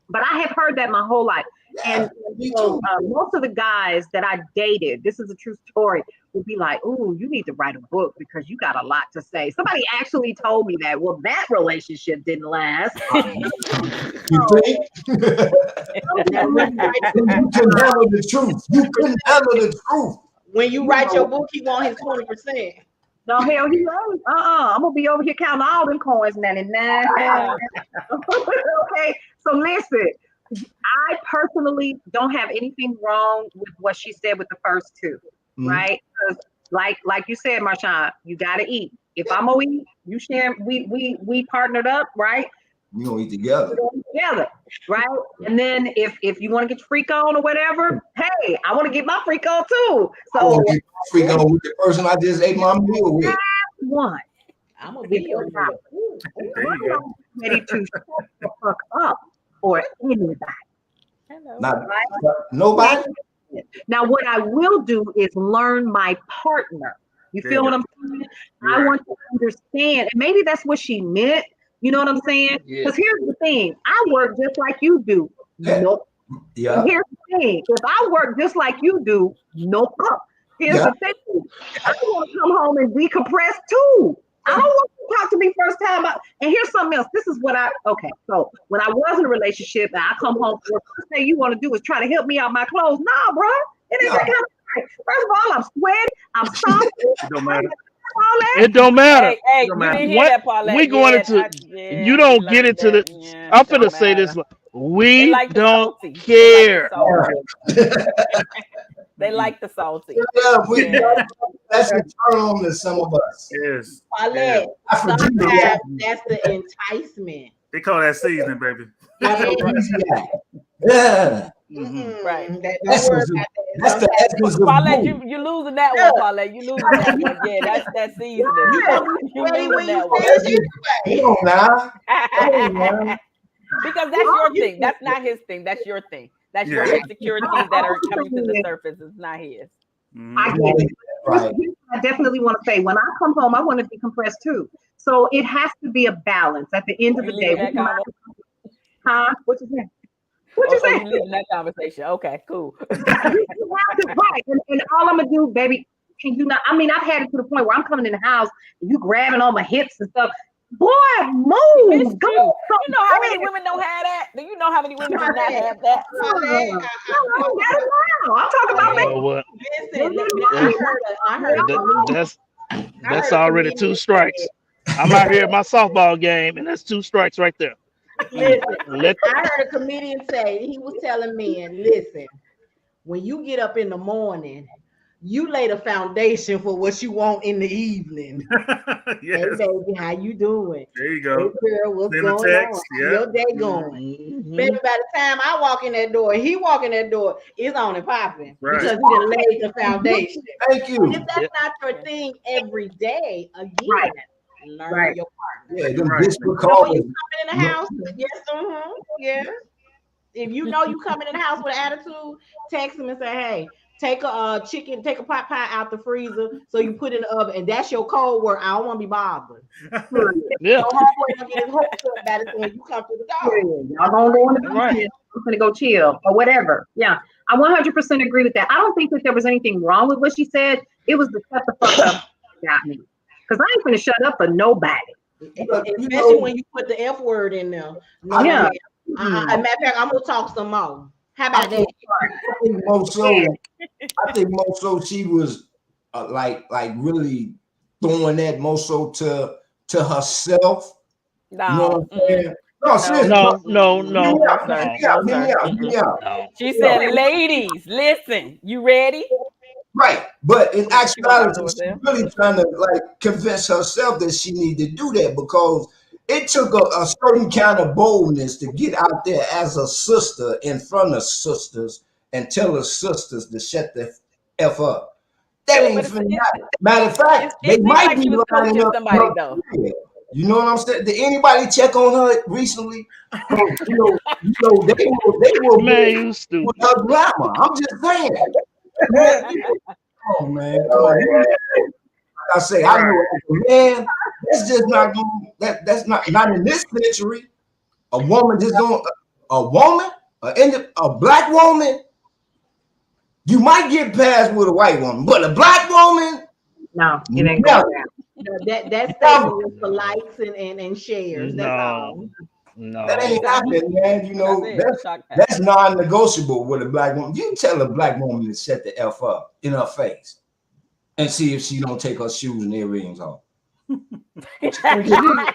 But I have heard that my whole life. Yeah, And me so too. most of the guys that I dated, this is a true story, would be like, "Ooh, you need to write a book because you got a lot to say." Somebody actually told me that. Well, that relationship didn't last. You think? now when you write, You can handle the truth. You can handle the truth. when you write your book, he want his 20%. No, hell, he ain't. I'm gonna be over here counting all them coins, 99. Okay, so listen. I personally don't have anything wrong with what she said with the first two, right? Because like you said, Marshaun, you gotta eat. If I'm gonna eat, you share. We partnered up, right? We gonna eat together. We're going together, right? And then if you want to get your freak on or whatever, hey, I want to get my freak on too. I So want to get freak on with the person I just ate my meal with. one, I'm gonna be your There you go. ready to shut the fuck up for anybody. Hello. Not nobody. Now, what I will do is learn my partner. You feel what I'm saying? I want to understand, and maybe that's what she meant. You know what I'm saying? Because here's the thing: I work just like you do. Yeah. Nope. Yeah. And here's the thing: if I work just like you do, nope. Here's the thing: I want to come home and decompress too. I don't want you to talk to me first time. And here's something else. This is what so when I was in a relationship and I come home, the first thing you want to do is try to help me out my clothes. Nah, bro. It ain't that kind of thing. First of all, I'm sweaty. I'm soft. It don't matter. It don't matter. Hey, Don't you matter. didn't hear that, Paulette. We going into you don't get into the. I'm finna say this. We like the don't salty. care. They like the salty. Yeah, that's the turn on to some of us. Yes. Paulette, I forget sometimes that's the enticement. They call that seasoning, baby. Yeah. Right. That's the essence of Paulette, food. you losing that one, Paulette. You losing that one. Yeah, that's that seasoning. You losing that one. Come on now. Because that's your thing. That's not his thing. That's your thing. That's your insecurities that are coming to the surface. It's not his. I get it. Right. I definitely want to say when I come home, I want to decompress too. So it has to be a balance at the end of the day. Huh? What you saying? What you saying? You leaving that conversation. Okay, cool. You have to, right. And all I'm gonna do, baby, can you not? I mean, I've had it to the point where I'm coming in the house and you grabbing on my hips and stuff. Boy, move. Go. You know how many women don't have that? Do you know how many women do not have that? I'm talking about You know what? Listen, That's already 2 strikes. I'm out here at my softball game, and that's 2 strikes right there. Listen, I heard a comedian say, he was telling men, listen, when you get up in the morning, you lay the foundation for what you want in the evening. Yes. Hey baby, how you doing? There you Hey go. girl, what's Send a going text, on? yeah. How your day going? Baby, by the time I walk in that door, he walk in that door, it's on and popping Right. because he done laid the foundation. Thank you. If that's not your thing every day, again, learn Right. your partner. Yeah, them Right. disparate So when you callers. coming in the house, yes, yeah. If you know you coming in the house with an attitude, text him and say, "Hey, take a chicken, take a pot pie out the freezer, so you put it in the oven." And that's your code word. I don't want to be bothered. Yeah. So homeboy gonna get his hopes up by the time you come to the door. Y'all gonna go in the Right. basement. I'm gonna go chill or whatever. Yeah, I 100% agree with that. I don't think that there was anything wrong with what she said. It was the shut the fuck up got me, because I ain't gonna shut up for nobody. Especially when you put the F word in there. No, Yeah. matter of fact, I'm gonna talk some more. How about that? I think more so she was like really throwing that more so to herself. You know what I'm saying? No, seriously. No. Hear me out. No. She said, ladies, listen, you ready? Right, but in actuality, She she's really trying to like convince herself that she need to do that because it took a certain kind of boldness to get out there as a sister in front of sisters and tell her sisters to shut the F up. That ain't finna happen. Matter of fact, It they seemed might like be she was lining coaching up. somebody though. You know what I'm saying? Did anybody check on her recently? You know they will Man, you with stupid. her glamour. I'm just saying. Oh man, come on. Like I say, I know man, that's just not going that's not in this century. A woman just going a black woman, you might get past with a white woman, but a black woman, No, it ain't going down. That statement was for likes and shares. That's all. That ain't happening, man. You know, that's non-negotiable with a black woman. You tell a black woman to shut the F up in her face and see if she don't take her shoes and earrings off. You gotta take them off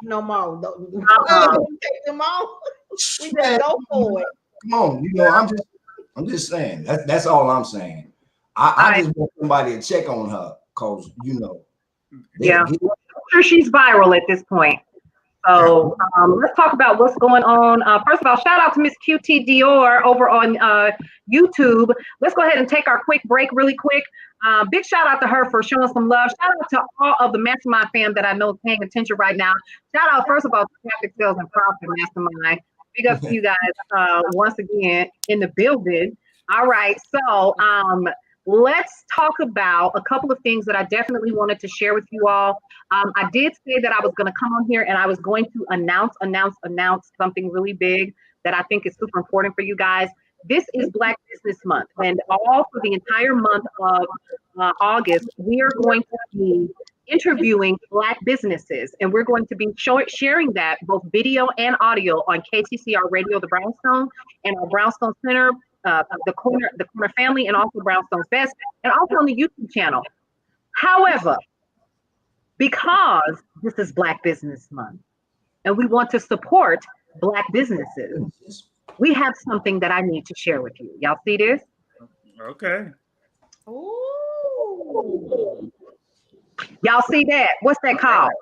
no more. Take them off. We just go for it. Come on, you know, I'm just saying. That's all I'm saying. I just want somebody to check on her because you know. I'm sure she's viral at this point. So let's talk about what's going on. First of all, shout out to Miss QT Dior over on YouTube. Let's go ahead and take our quick break really quick. Big shout out to her for showing some love. Shout out to all of the Mastermind fam that I know is paying attention right now. Shout out, first of all, to Traffic Sales and Profit Mastermind. Big up to you guys once again in the building. All right, so let's talk about a couple of things that I definitely wanted to share with you all. I did say that I was going to come on here and I was going to announce something really big that I think is super important for you guys. This is Black Business Month, and all for the entire month of August, we are going to be interviewing Black businesses, and we're going to be sharing that both video and audio on KTCR Radio, the Brownstone, and our Brownstone Center, the corner family, and also Brownstone's Best, and also on the YouTube channel. However, because this is Black Business Month and we want to support Black businesses, we have something that I need to share with you. Y'all see this? Okay. Ooh. Y'all see that? What's that called?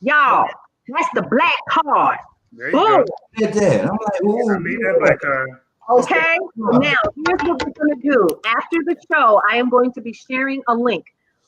Y'all, that's the Black card. There you go. Get that. I'm like, ooh, I need that Black card. Okay, now here's what we're going to do. After the show, I am going to be sharing a link.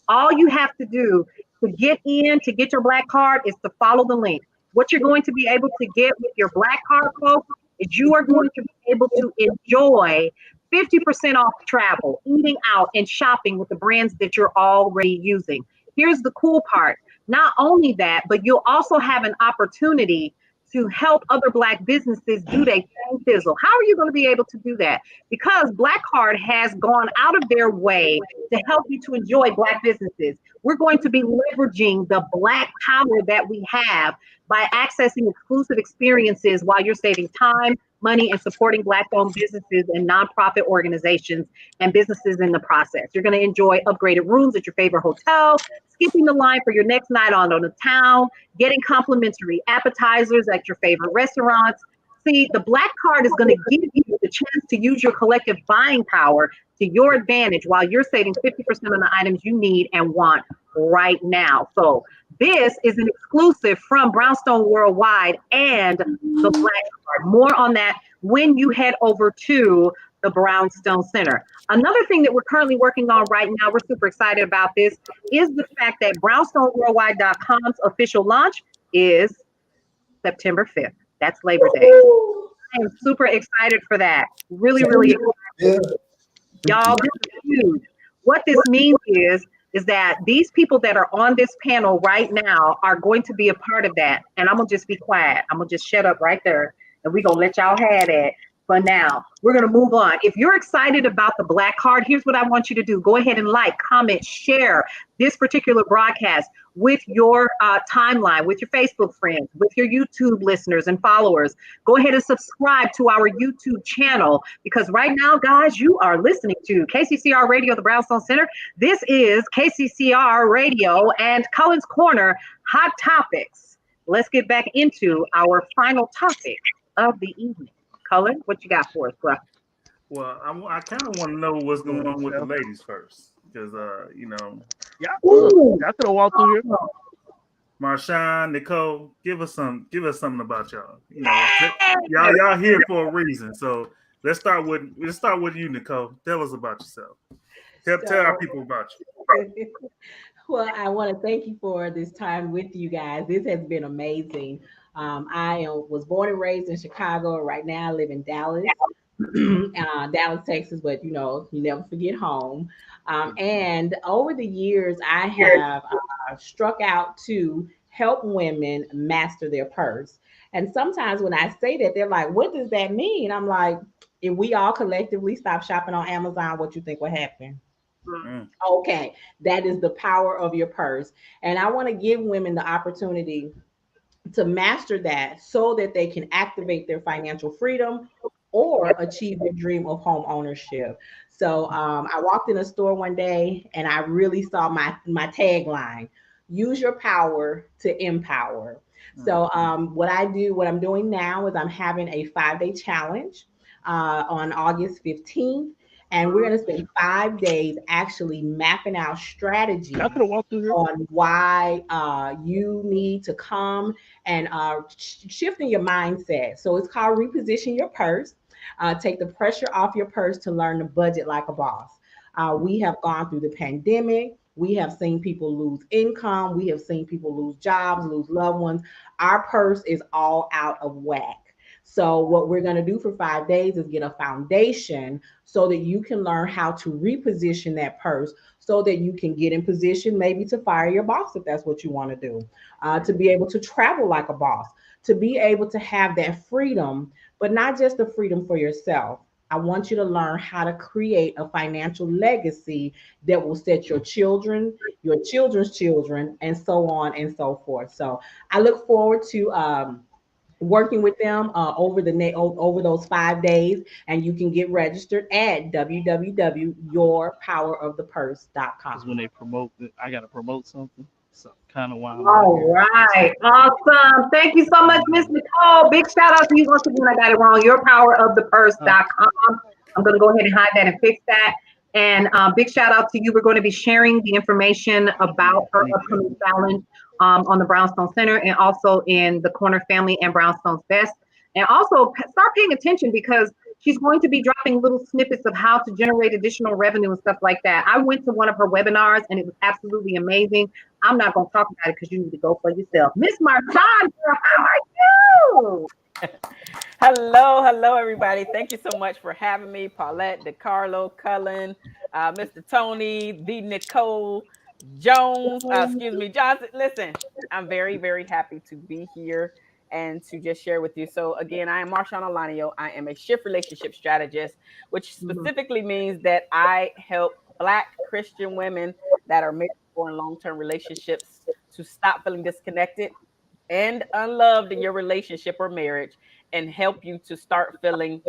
All you have to do to get your Black card is to follow the link. What you're going to be able to get with your Black card, folks, is you are going to be able to enjoy 50% off travel, eating out, and shopping with the brands that you're already using. Here's the cool part. Not only that, but you'll also have an opportunity to help other Black businesses do their same fizzle. How are you going to be able to do that? Because Black Card has gone out of their way to help you to enjoy Black businesses. We're going to be leveraging the Black power that we have by accessing exclusive experiences while you're saving time, money, and supporting Black-owned businesses and nonprofit organizations and businesses in the process. You're going to enjoy upgraded rooms at your favorite hotel, skipping the line for your next night on the town, getting complimentary appetizers at your favorite restaurants, See, the black card is going to give you the chance to use your collective buying power to your advantage while you're saving 50% on the items you need and want right now. So this is an exclusive from Brownstone Worldwide and the black card. More on that when you head over to the Brownstone Center. Another thing that we're currently working on right now, we're super excited about this, is the fact that brownstoneworldwide.com's official launch is September 5th. That's Labor Day. I am super excited for that. Really, really excited. Y'all, this is huge. What this means is that these people that are on this panel right now are going to be a part of that. And I'm going to just be quiet. I'm going to just shut up right there. And we're going to let y'all have it. For now, we're going to move on. If you're excited about the black card, here's what I want you to do. Go ahead and like, comment, share this particular broadcast with your timeline, with your Facebook friends, with your YouTube listeners and followers. Go ahead and subscribe to our YouTube channel, because right now, guys, you are listening to KCCR Radio, the Brownstone Center. This is KCCR Radio and Cullen's Corner Hot Topics. Let's get back into our final topic of the evening. Cullen, what you got for us, bro? Well, I kind of want to know what's going on with the ladies first, because yeah, I could have walked through here. Marshaun, Nicole, give us something about y'all. Y'all here for a reason. So let's start with you, Nicole. Tell us about yourself. Tell our people about you. Well, I want to thank you for this time with you guys. This has been amazing. I was born and raised in Chicago. Right now, I live in Dallas, Dallas, Texas. But you never forget home. And over the years, I have struck out to help women master their purse. And sometimes when I say that, they're like, "What does that mean?" I'm like, "If we all collectively stop shopping on Amazon, what you think will happen?" Okay, that is the power of your purse. And I want to give women the opportunity to master that so that they can activate their financial freedom or achieve their dream of home ownership. So I walked in a store one day and I really saw my tagline: use your power to empower. So what I'm doing now is I'm having a 5-day challenge on August 15th. And we're going to spend 5 days actually mapping out strategies on why you need to come and shifting your mindset. So it's called Reposition Your Purse. Take the pressure off your purse to learn to budget like a boss. We have gone through the pandemic. We have seen people lose income. We have seen people lose jobs, lose loved ones. Our purse is all out of whack. So what we're going to do for 5 days is get a foundation so that you can learn how to reposition that purse so that you can get in position maybe to fire your boss if that's what you want to do, to be able to travel like a boss, to be able to have that freedom, but not just the freedom for yourself. I want you to learn how to create a financial legacy that will set your children, your children's children, and so on and so forth. So I look forward to working with them over those 5 days, and you can get registered at www.yourpowerofthepurse.com. Because when they promote it, I gotta promote something. So kind of wild. All right, awesome. Thank you so much, Miss Nicole. Big shout out to you once again. I got it wrong. Yourpowerofthepurse.com. I'm gonna go ahead and hide that and fix that. And big shout out to you. We're going to be sharing the information about her upcoming challenge on the Brownstone Center and also in the Corner Family and Brownstone's Best. And also start paying attention because she's going to be dropping little snippets of how to generate additional revenue and stuff like that. I went to one of her webinars and it was absolutely amazing. I'm not going to talk about it because you need to go for yourself. Miss Marshaun, how are you? Hello, everybody. Thank you so much for having me. Paulette, DeCarlo, Cullen, Mr. Tony, the Nicole Johnson. Listen, I'm very, very happy to be here and to just share with you. So again, I am Marshaun Olaniyan. I am a shift relationship strategist, which specifically means that I help Black Christian women that are married or in long-term relationships to stop feeling disconnected and unloved in your relationship or marriage, and help you to start feeling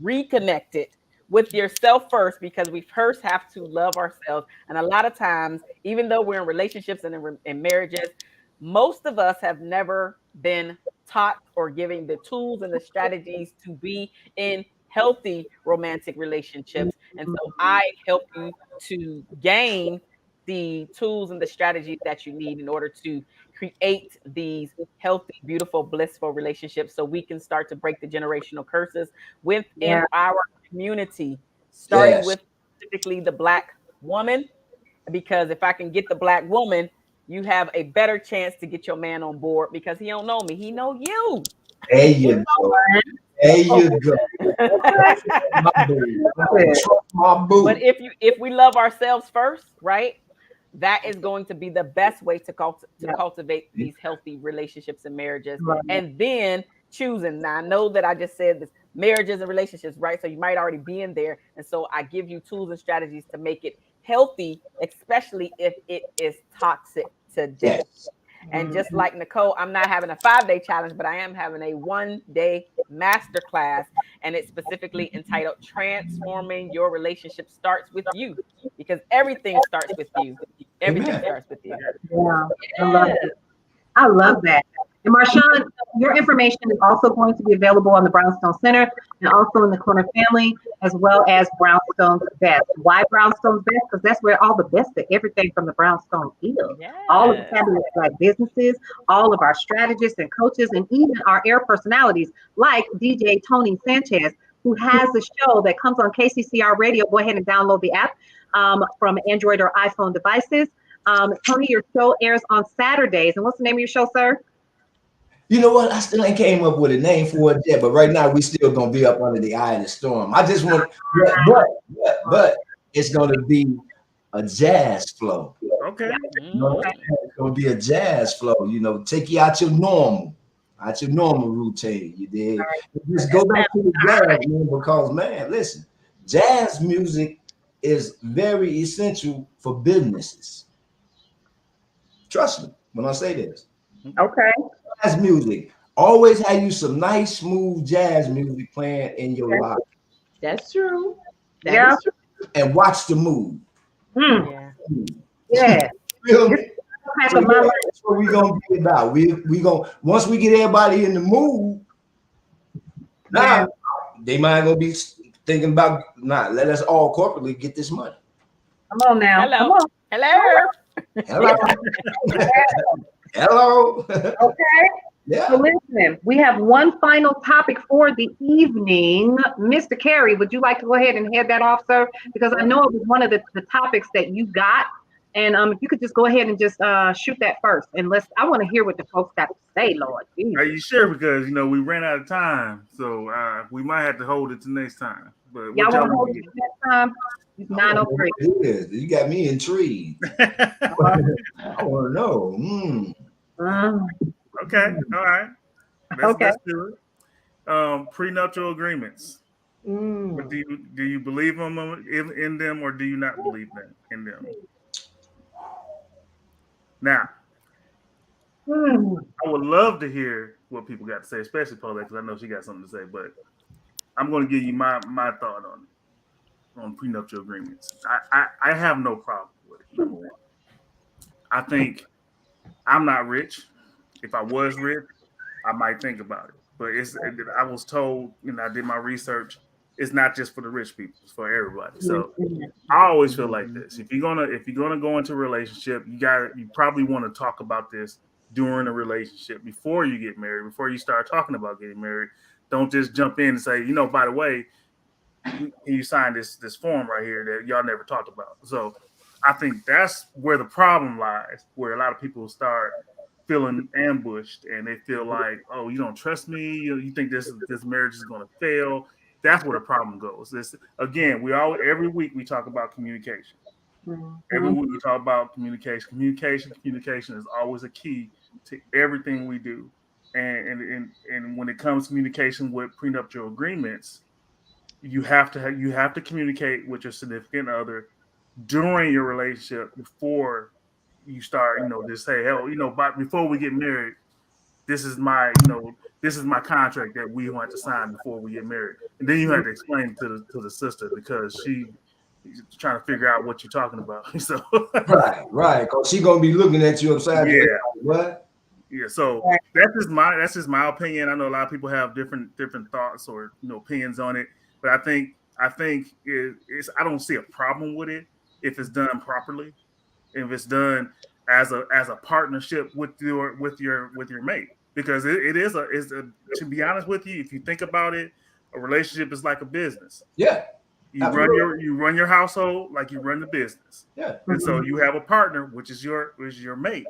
reconnected with yourself first, because we first have to love ourselves. And a lot of times, even though we're in relationships and in marriages, most of us have never been taught or giving the tools and the strategies to be in healthy romantic relationships. And so I help you to gain the tools and the strategies that you need in order to create these healthy, beautiful, blissful relationships so we can start to break the generational curses within our community, starting with specifically the Black woman. Because if I can get the Black woman, you have a better chance to get your man on board because he don't know me. He know you. There you go. There you go. But if we love ourselves first, right? That is going to be the best way to cultivate these healthy relationships and marriages. And then choosing. Now I know that I just said this, marriages and relationships, right? So you might already be in there. And so I give you tools and strategies to make it healthy, especially if it is toxic to death. And just like Nicole, I'm not having a 5-day challenge, but I am having a 1-day masterclass. And it's specifically entitled Transforming Your Relationship Starts With You. Because everything starts with you. Everything starts with you. Yeah, I love it. I love that. And Marshaun, your information is also going to be available on the Brownstone Center and also in the Corner family, as well as Brownstone's Best. Why Brownstone's Best? Because that's where all the best of everything from the Brownstone is. Yes. All of the fabulous Black businesses, all of our strategists and coaches, and even our air personalities like DJ Tony Sanchez, who has a show that comes on KCCR Radio. Go ahead and download the app from Android or iPhone devices. Tony, your show airs on Saturdays. And what's the name of your show, sir? You know what? I still ain't came up with a name for it yet, but right now we still gonna be up under the eye of the storm. I just want, but it's gonna be a jazz flow. Okay. You know, it's gonna be a jazz flow. You know, take you out your normal routine. You did. Just go back to the jazz, man, because man, listen, jazz music is very essential for businesses. Trust me when I say this. Okay. Jazz music. Always have you some nice, smooth jazz music playing in your life. That's true. Yeah. True. And watch the mood. Yeah. That's what we're gonna be about. We gonna once we get everybody in the mood, now they might gonna be thinking about let us all corporately get this money. Come on now. Hello. Come on. Hello. Hello. Okay. Yeah. So listen, we have one final topic for the evening. Mr. Carey, would you like to go ahead and head that off, sir? Because I know it was one of the topics that you got. And if you could just go ahead and just shoot that first. And I want to hear what the folks got to say, Lord. Are you sure? Because, we ran out of time. So we might have to hold it to next time. But y'all want to hold it to next time? It's 9:03. You got me intrigued. I want to know. Okay. All right. Let's do it. Prenuptial agreements. But do you believe in them, or do you not believe in them? Now, I would love to hear what people got to say, especially Paulette, because I know she got something to say. But I'm going to give you my thought on prenuptial agreements. I have no problem with it. Number one, I think I'm not rich. If I was rich, I might think about it. But I was told, I did my research. It's not just for the rich people; it's for everybody. So I always feel like this: if you're gonna go into a relationship, you probably want to talk about this during a relationship before you get married. Before you start talking about getting married, don't just jump in and say, by the way, you signed this form right here that y'all never talked about. So I think that's where the problem lies, where a lot of people start feeling ambushed and they feel like, oh, you don't trust me. You think this marriage is going to fail. That's where the problem goes. Again, every week we talk about communication. Every week we talk about communication. Communication is always a key to everything we do. And when it comes to communication with prenuptial agreements, you have to communicate with your significant other during your relationship before you start, just say, hell, before we get married, this is my contract that we want to sign before we get married. And then you have to explain to the sister because she's trying to figure out what you're talking about. So right. Because she's gonna be looking at you upside down. What? Yeah, so that's just my opinion. I know a lot of people have different thoughts or opinions on it, but I think it's I don't see a problem with it if it's done properly, if it's done as a partnership with your mate, because it is to be honest with you, if you think about it, a relationship is like a business. Yeah. You run your household like you run the business. Yeah. And so you have a partner, which is your mate.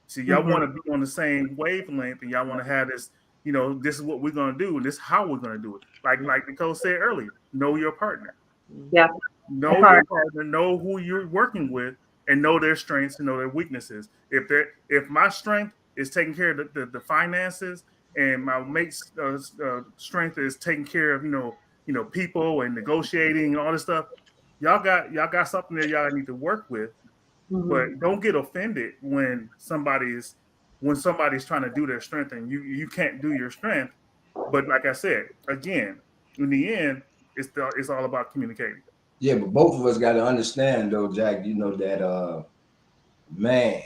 So y'all want to be on the same wavelength, and y'all want to have this, this is what we're gonna do, and this is how we're gonna do it. Like Nicole said earlier, know your partner. Yeah. Know your partner, know who you're working with, and know their strengths and know their weaknesses. If my strength is taking care of the finances, and my mate's strength is taking care of people and negotiating and all this stuff, y'all got something that y'all need to work with. But don't get offended when somebody's trying to do their strength and you can't do your strength. But like I said, again, in the end, it's all about communicating. Yeah, but both of us got to understand though, Jack, that man,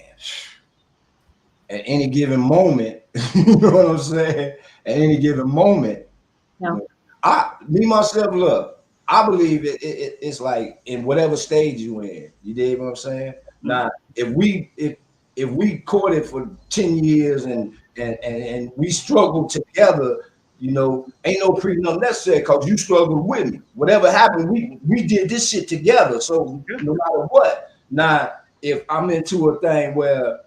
at any given moment, you know what I'm saying? At any given moment, myself, look, I believe it's like in whatever stage you in. You dig what I'm saying? Mm-hmm. Now, if we courted for 10 years and we struggled together, ain't no prenup necessary because you struggled with me. Whatever happened, we did this shit together. So no matter what. Now, if I'm into a thing where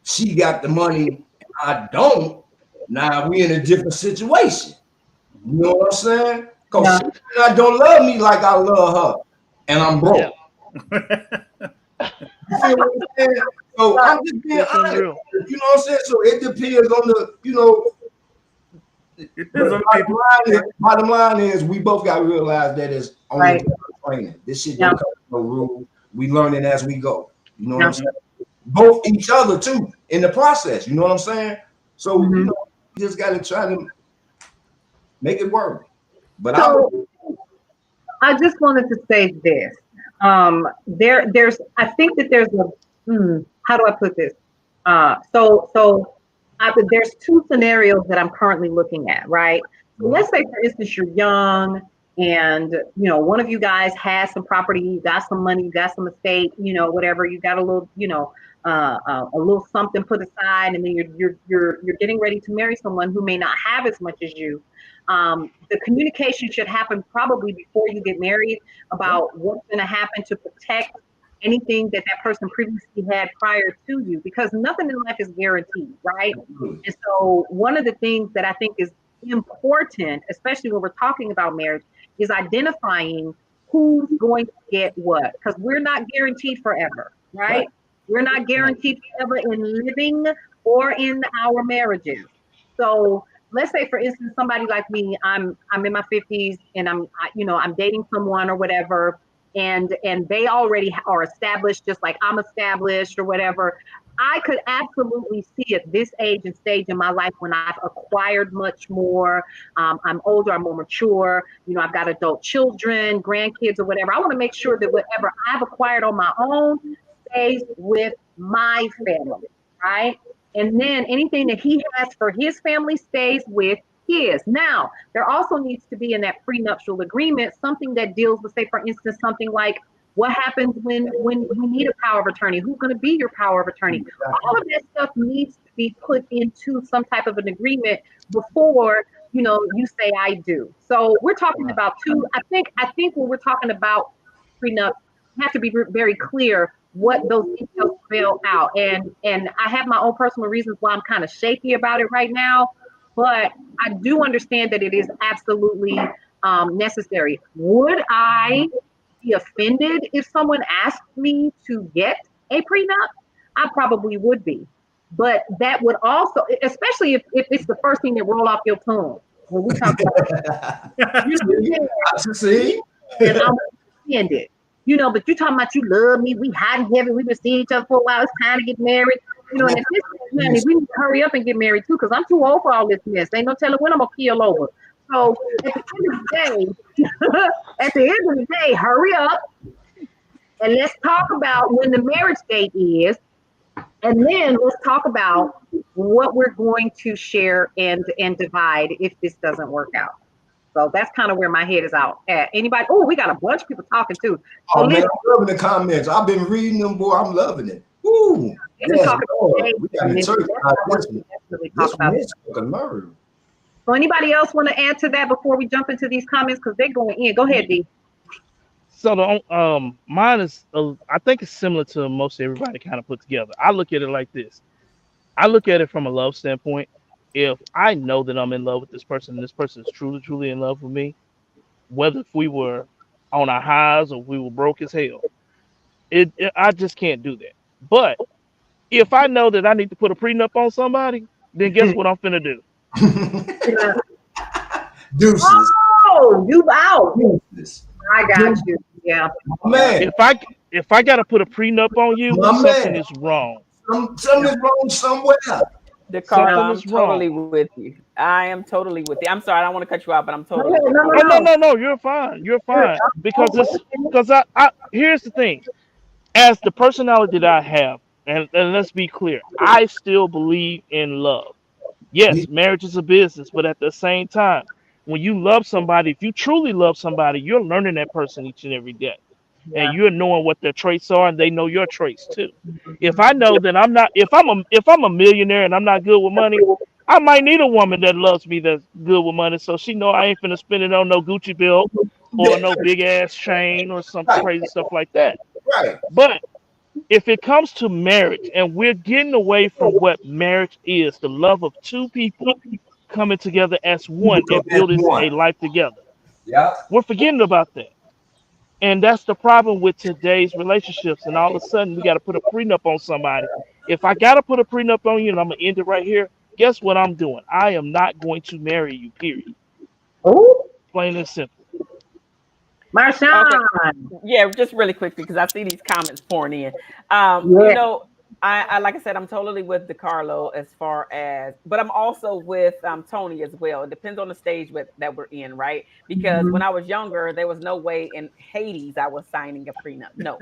she got the money, I don't, now we in a different situation. You know what I'm saying? Because she don't love me like I love her. And I'm broke. Yeah. You feel what I'm saying? So I'm just being honest. You know what I'm saying? So it depends on bottom line is we both got to realize that it's only training. This shit don't come with no rules. We learning as we go. You know what I'm saying? Both each other too in the process. You know what I'm saying? So we just got to try to make it work. But I just wanted to say this. There's I think that there's a how do I put this? There's two scenarios that I'm currently looking at, right? So let's say, for instance, you're young and one of you guys has some property, you got some money, you got some estate, whatever, you got a little, a little something put aside, and then you're getting ready to marry someone who may not have as much as you. The communication should happen probably before you get married about what's going to happen to protect anything that person previously had prior to you, because nothing in life is guaranteed, right? And so one of the things that I think is important, especially when we're talking about marriage, is identifying who's going to get what, because we're not guaranteed forever, right? We're not guaranteed forever in living or in our marriages. So let's say, for instance, somebody like me, I'm in my 50s and I'm dating someone or whatever, and they already are established, just like I'm established or whatever. I could absolutely see at this age and stage in my life when I've acquired much more, I'm older, I'm more mature, I've got adult children, grandkids or whatever. I want to make sure that whatever I've acquired on my own stays with my family, right? And then anything that he has for his family stays with his. Now, there also needs to be in that prenuptial agreement something that deals with, say, for instance, something like what happens when we need a power of attorney? Who's going to be your power of attorney? All of that stuff needs to be put into some type of an agreement before you say I do. So we're talking about two. I think when we're talking about prenup, you have to be very clear what those details spell out. And I have my own personal reasons why I'm kind of shaky about it right now, but I do understand that it is absolutely necessary. Would I be offended if someone asked me to get a prenup? I probably would be. But that would also, especially if it's the first thing that roll off your tongue when we talk about see, and I'm offended. But you're talking about you love me, we hot and heavy, we've been seeing each other for a while, it's time to get married. And at this point, we need to hurry up and get married too, because I'm too old for all this mess. Ain't no telling when I'm gonna keel over. So at the end of the day, hurry up and let's talk about when the marriage date is. And then let's talk about what we're going to share and divide if this doesn't work out. So that's kind of where my head is out at. Anybody? Oh, we got a bunch of people talking too. So Oh man, I'm loving the comments. I've been reading them, boy. I'm loving it. Woo! Yes, Lord. We got the church about this one. This one is fucking murder. So anybody else want to add to that before we jump into these comments? Because they're going in. Go ahead, D. So mine is I think it's similar to most everybody kind of put together. I look at it like this. I look at it from a love standpoint. If I know that I'm in love with this person and this person is truly in love with me, whether if we were on our highs or we were broke as hell, I just can't do that. But if I know that I need to put a prenup on somebody, then guess what I'm finna do? Deuces. Oh, you out. Deuces. I got you. Yeah. Man. If I gotta put a prenup on you, something is wrong. Something is wrong somewhere. DeCarlo, I'm totally with you. I am totally with you. I'm sorry, I don't want to cut you off, but I'm totally with you. No, you're fine. You're fine. Because I here's the thing. As the personality that I have, and let's be clear, I still believe in love. Yes, marriage is a business, but at the same time, when you love somebody, if you truly love somebody, you're learning that person each and every day. And you're knowing what their traits are, and they know your traits too. If I know that if I'm a millionaire and I'm not good with money, I might need a woman that loves me that's good with money, so she know I ain't finna spend it on no Gucci belt or no big ass chain or some crazy stuff like that. Right. But if it comes to marriage, and we're getting away from what marriage is, the love of two people coming together as one and building a life together. Yeah. We're forgetting about that. And that's the problem with today's relationships. And all of a sudden, we got to put a prenup on somebody. If I got to put a prenup on you and I'm going to end it right here, guess what I'm doing? I am not going to marry you, period. Oh, plain and simple. Marshaun. Okay. Yeah, just really quickly because I see these comments pouring in. You know, I like I said, I'm totally with DeCarlo as far as, but I'm also with Tony as well. It depends on the stage that we're in, right? Because when I was younger, there was no way in Hades I was signing a prenup. No.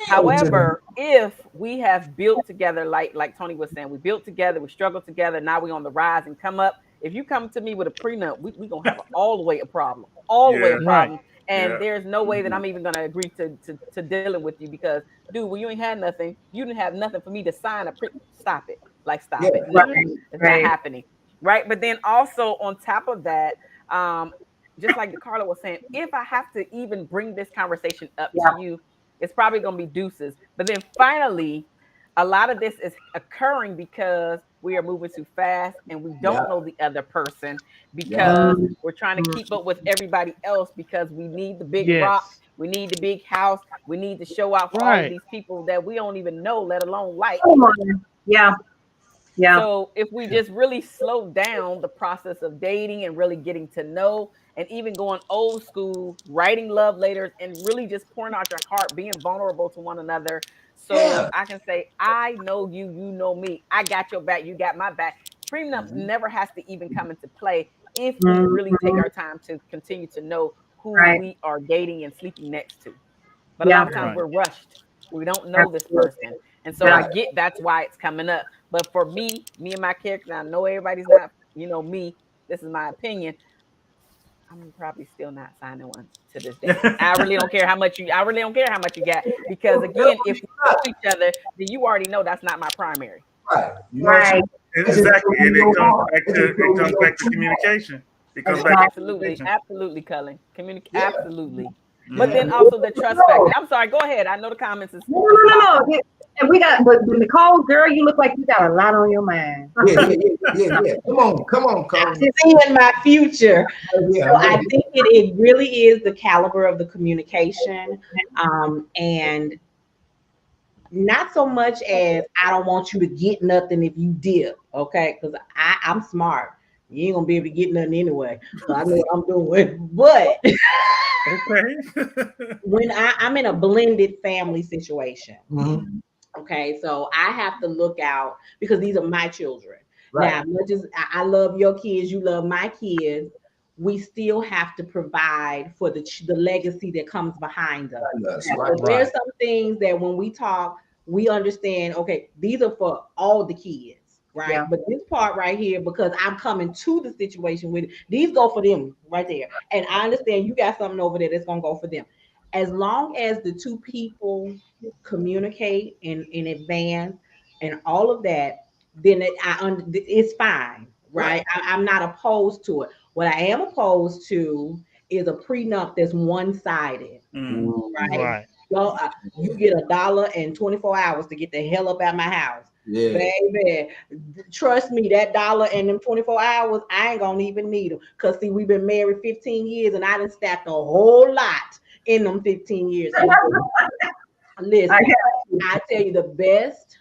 However, if we have built together, like Tony was saying, we built together, we struggled together, now we on the rise and come up. If you come to me with a prenup, we gonna have all the way a problem, and there's no way that I'm even gonna agree to dealing with you because, dude, when you ain't had nothing, you didn't have nothing for me to sign a stop it, stop it. No, it's not happening, right? But then also on top of that, just like DeCarlo was saying, if I have to even bring this conversation up to you, it's probably gonna be deuces. But then finally, a lot of this is occurring because we are moving too fast and we don't know the other person because we're trying to keep up with everybody else because we need the big rock, we need the big house, we need to show out for all of these people that we don't even know, let alone like. Yeah. So if we just really slow down the process of dating and really getting to know and even going old school, writing love letters and really just pouring out your heart, being vulnerable to one another. So I can say, I know you, you know me. I got your back, you got my back. Prenup never has to even come into play if we really take our time to continue to know who we are dating and sleeping next to. But a lot of times we're rushed. We don't know this person. And so I get that's why it's coming up. But for me and my character, I know everybody's not, me. This is my opinion. I'm probably still not signing one to this day. I really don't care how much you got. Because again, if we know each other, then you already know that's not my primary. Right. Exactly. And it comes back to communication. It comes back absolutely, Cullen. Absolutely. But then also the trust factor. I'm sorry, go ahead. I know the comments is no. And we got, but Nicole, girl, you look like you got a lot on your mind. Yeah. Come on, Cullen. Seeing my future. So I think it really is the caliber of the communication, and not so much as I don't want you to get nothing if you dip, okay? Because I'm smart. You ain't gonna be able to get nothing anyway. So I know what I'm doing. But when I'm in a blended family situation. Okay, so I have to look out because these are my children. Now, as much as I love your kids, you love my kids, we still have to provide for the legacy that comes behind us. So there's some things that when we talk, we understand, okay, these are for all the kids, right? Yeah. But this part right here, because I'm coming to the situation with it, these go for them right there. And I understand you got something over there that's gonna go for them. As long as the two people communicate in advance and all of that, then it's fine, right? I'm not opposed to it. What I am opposed to is a prenup that's one-sided, right? Right. Well, you get $1 and 24 hours to get the hell up out my house. Yeah. Baby, trust me, that $1 and them 24 hours, I ain't gonna even need them. Cause see, we've been married 15 years and I done stacked a whole lot in them 15 years. Listen, I tell you the best,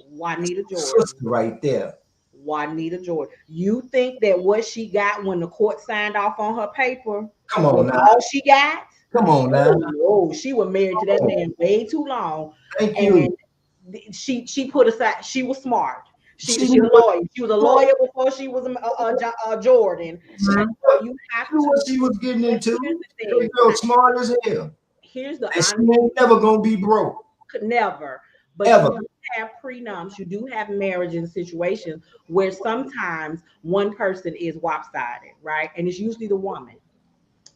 Juanita Jordan. Sister right there. Juanita Jordan. You think that what she got when the court signed off on her paper Come on was now. all she got? Come on now. Oh, she was married to that man way too long. Thank you. And she put aside, she was smart. She was a lawyer. She was a lawyer before she was a Jordan. You have to. What she was getting into. That girl smart as hell. Here's the and she ain't never gonna be broke. Never. But ever. you do have prenups. You do have marriage in situations where sometimes one person is lopsided, right? And it's usually the woman,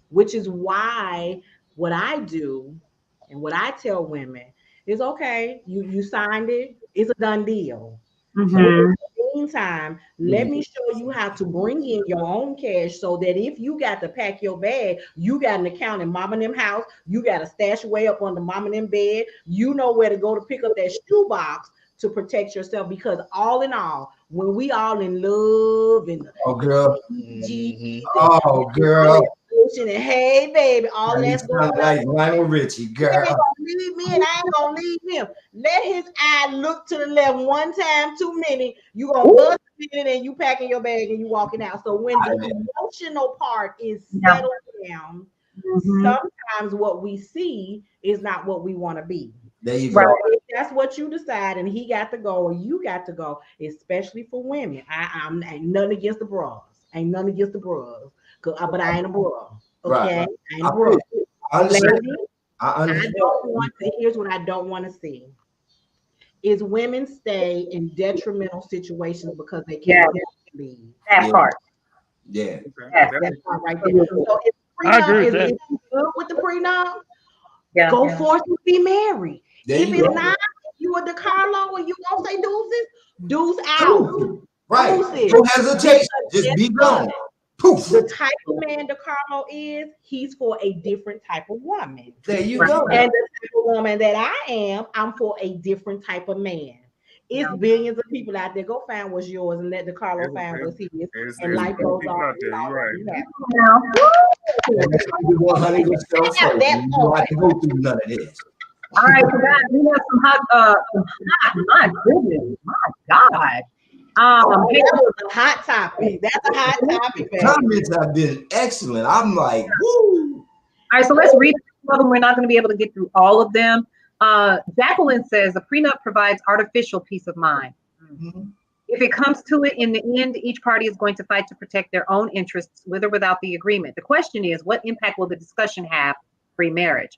which is why what I do and what I tell women is, okay, you signed it. It's a done deal. Mm-hmm. But in the meantime, let me show you how to bring in your own cash so that if you got to pack your bag, you got an account in mom and them house, you got a stash away up under mom and them bed, you know where to go to pick up that shoebox to protect yourself. Because all in all, when we all in love and girl, girl, and hey baby, all that's going on. Like Lionel Richie, girl. He ain't gonna leave me and I ain't gonna leave him. Let his eye look to the left one time too many. You gonna bust it and you packing your bag and you walking out. So when the emotional part is settled down, sometimes what we see is not what we want to be. There you go. If that's what you decide and he got to go or you got to go, especially for women. I'm ain't nothing against the bras. Ain't nothing against the bras. But I ain't a bra. Okay? Right. I ain't a bra. I understand. Here's what I don't want to see is women stay in detrimental situations because they can't leave. That part. Yeah. That part right there. So if prenup is good with the prenup, go forth and be married. If it's not, you a DeCarlo and you won't say deuces, deuce out. Right. Deuces. No hesitation. Just be gone. Poof. The type of man DeCarlo is, he's for a different type of woman. There you go. And the type of woman that I am, I'm for a different type of man. It's billions of people out there. Go find what's yours and let DeCarlo find what's his. And life goes on. Right. None of this. All right, so that, we have some hot, my goodness, my God. That was a hot topic. That's a hot topic. Comments have been excellent. I'm like, woo. All right, so let's read some of them. We're not going to be able to get through all of them. Jacqueline says a prenup provides artificial peace of mind. Mm-hmm. If it comes to it, in the end, each party is going to fight to protect their own interests with or without the agreement. The question is, what impact will the discussion have pre-marriage?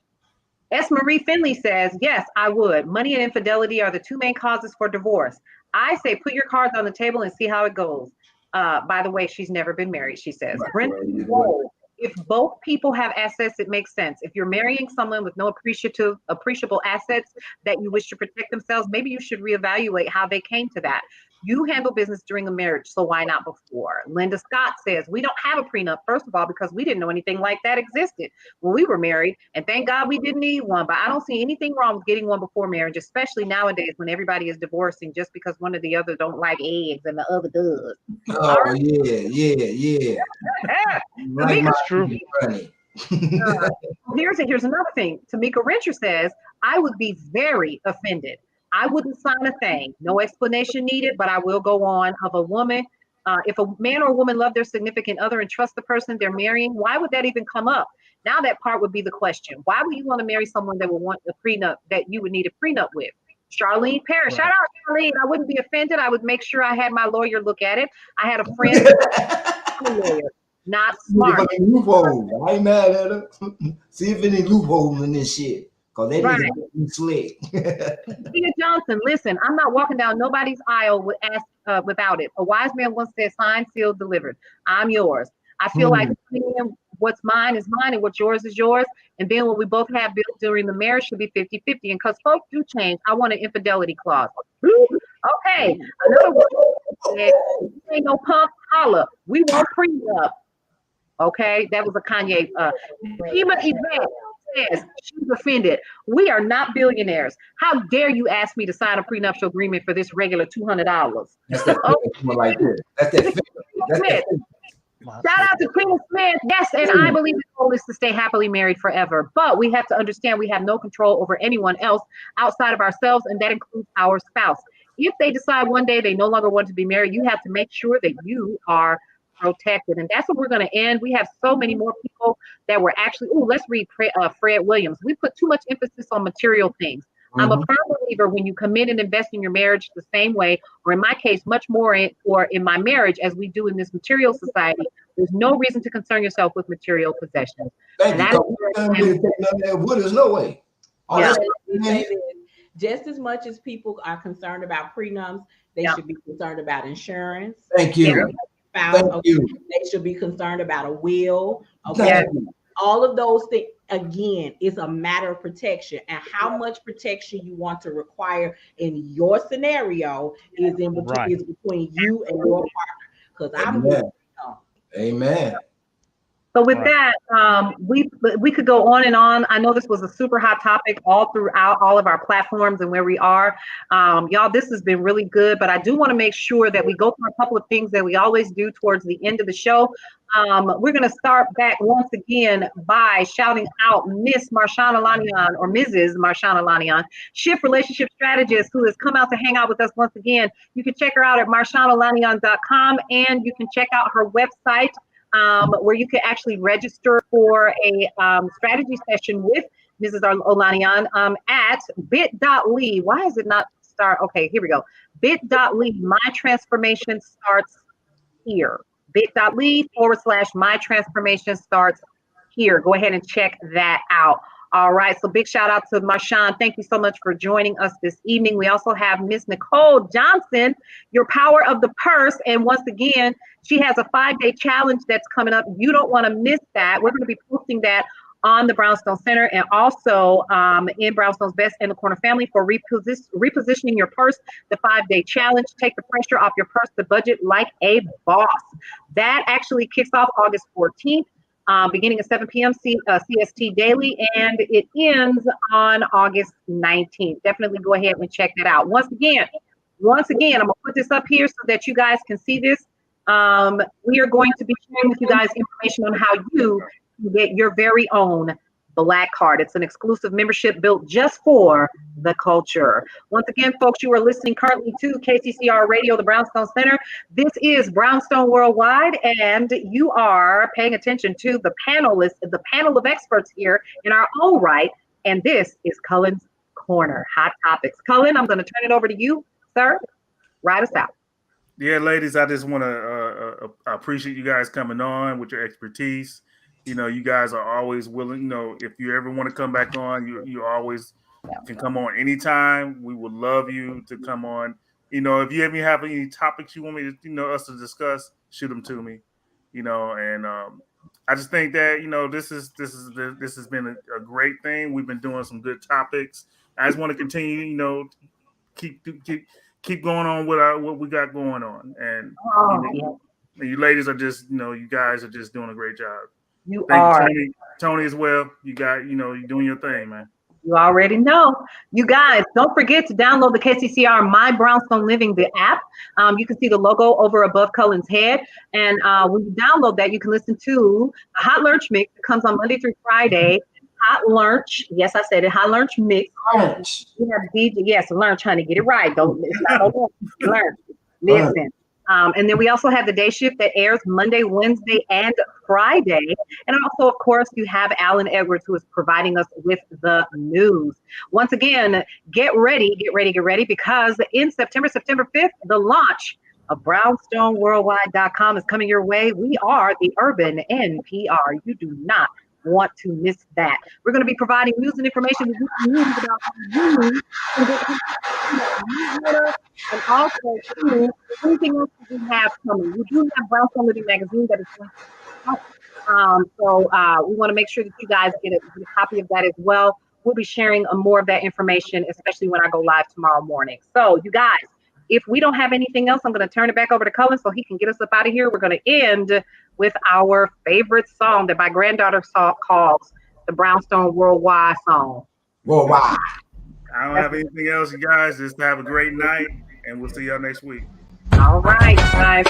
S. Marie Finley says, yes, I would. Money and infidelity are the two main causes for divorce. I say put your cards on the table and see how it goes. By the way, she's never been married, she says. Brenda, if both people have assets, it makes sense. If you're marrying someone with no appreciable assets that you wish to protect themselves, maybe you should reevaluate how they came to that. You handle business during a marriage, so why not before? Linda Scott says, we don't have a prenup, first of all, because we didn't know anything like that existed when we were married, and thank God we didn't need one, but I don't see anything wrong with getting one before marriage, especially nowadays when everybody is divorcing just because one or the other don't like eggs and the other does. Oh, right. Yeah. That's true. Here's another thing. Tamika Rencher says, I would be very offended. I wouldn't sign a thing. No explanation needed, but I will go on. Of a woman, if a man or a woman love their significant other and trust the person they're marrying, why would that even come up? Now that part would be the question. Why would you want to marry someone that would want a prenup, that you would need a prenup with? Charlene Parrish. Right. Shout out, Charlene. I wouldn't be offended. I would make sure I had my lawyer look at it. I had a friend, a lawyer, not smart. Loophole. I ain't mad at her. See if any loophole in this shit. because they Right. niggas be slick. Nicole Johnson, listen, I'm not walking down nobody's aisle without it. A wise man once said, signed, sealed, delivered. I'm yours. I feel like what's mine is mine and what's yours is yours. And then what we both have built during the marriage should be 50-50. And because folks do change, I want an infidelity clause. Okay. Another one said, ain't no pump, holla. We won't prenup. Okay. That was a Kanye. Kima Yvette says she's offended. We are not billionaires. How dare you ask me to sign a prenuptial agreement for this regular $200? That's that like this. That's that. Shout out to Queen Smith. Yes, and I believe the goal is to stay happily married forever. But we have to understand we have no control over anyone else outside of ourselves, and that includes our spouse. If they decide one day they no longer want to be married, you have to make sure that you are protected. And that's what we're going to end. We have so many more people that were actually, let's read Fred Williams. We put too much emphasis on material things. I'm a firm believer when you commit and invest in your marriage the same way, or in my case, much more in my marriage as we do in this material society, there's no reason to concern yourself with material possessions. Thank you. No way. Just as much as people are concerned about prenups, they should be concerned about insurance. Thank you. They should be concerned about a will. Okay. All of those things, again, is a matter of protection, and how much protection you want to require in your scenario is between you and your partner. Because Amen. So with that, we could go on and on. I know this was a super hot topic all throughout all of our platforms and where we are. Y'all, this has been really good, but I do want to make sure that we go through a couple of things that we always do towards the end of the show. We're going to start back once again by shouting out Miss Marshaun Olaniyan, or Mrs. Marshaun Olaniyan, Shift Relationship Strategist, who has come out to hang out with us once again. You can check her out at marshaunolaniyan.com, and you can check out her website, where you can actually register for a strategy session with Mrs. Olaniyan at bit.ly. Why is it not start? Okay, here we go. Bit.ly, my transformation starts here. Bit.ly/my transformation starts here. Go ahead and check that out. All right, so big shout out to Marshaun. Thank you so much for joining us this evening. We also have Miss Nicole Johnson, Your Power of the Purse. And once again, she has a 5-day challenge that's coming up. You don't want to miss that. We're going to be posting that on the Brownstone Center and also in Brownstone's Best in the Corner family for repositioning your purse, the 5-day challenge. Take the pressure off your purse to budget like a boss. That actually kicks off August 14th. Beginning at 7 p.m. CST daily, and it ends on August 19th. Definitely go ahead and check that out. Once again, I'm going to put this up here so that you guys can see this. We are going to be sharing with you guys information on how you can get your very own Black Card. It's an exclusive membership built just for the culture. Once again, folks, you are listening currently to KCCR Radio, the Brownstone Center. This is Brownstone Worldwide, and you are paying attention to the panelists, the panel of experts here in our own right, and this is Cullen's Corner, Hot Topics. Cullen, I'm going to turn it over to you, sir. Ride us out. Yeah, ladies, I just want to appreciate you guys coming on with your expertise. You know, you guys are always willing. You know, if you ever want to come back on, you always can come on anytime. We would love you to come on. You know, if you ever have any topics you want me to, us to discuss, shoot them to me. You know, and I just think that this has been a great thing. We've been doing some good topics. I just want to continue. Keep going on with what we got going on, and you ladies are just you guys are just doing a great job. Thank you, Tony as well. You got, you're doing your thing, man. You already know. You guys, don't forget to download the KCCR My Brownstone Living, the app. You can see the logo over above Cullen's head. And when you download that, you can listen to a Hot Lunch Mix that comes on Monday through Friday. Hot Lunch. Yes, I said it. Hot Lunch Mix. Lunch. You have DJ. Yes, lunch, honey. Get it right. It's not lunch. Listen. And then we also have the day shift that airs Monday, Wednesday, and Friday. And also, of course, you have Alan Edwards, who is providing us with the news. Once again, get ready, because in September 5th, the launch of BrownstoneWorldwide.com is coming your way. We are the Urban NPR. You do not want to miss that. We're going to be providing news and information with news about you and also too, anything else that we have coming. We do have Brownstone Living Magazine that is going to come out. So we want to make sure that you guys get a copy of that as well. We'll be sharing more of that information, especially when I go live tomorrow morning. So you guys, if we don't have anything else, I'm going to turn it back over to Cullen so he can get us up out of here. We're going to end with our favorite song that my granddaughter calls the Brownstone Worldwide song. Worldwide. I don't have anything else, you guys. Just have a great night, and we'll see y'all next week. All right, guys.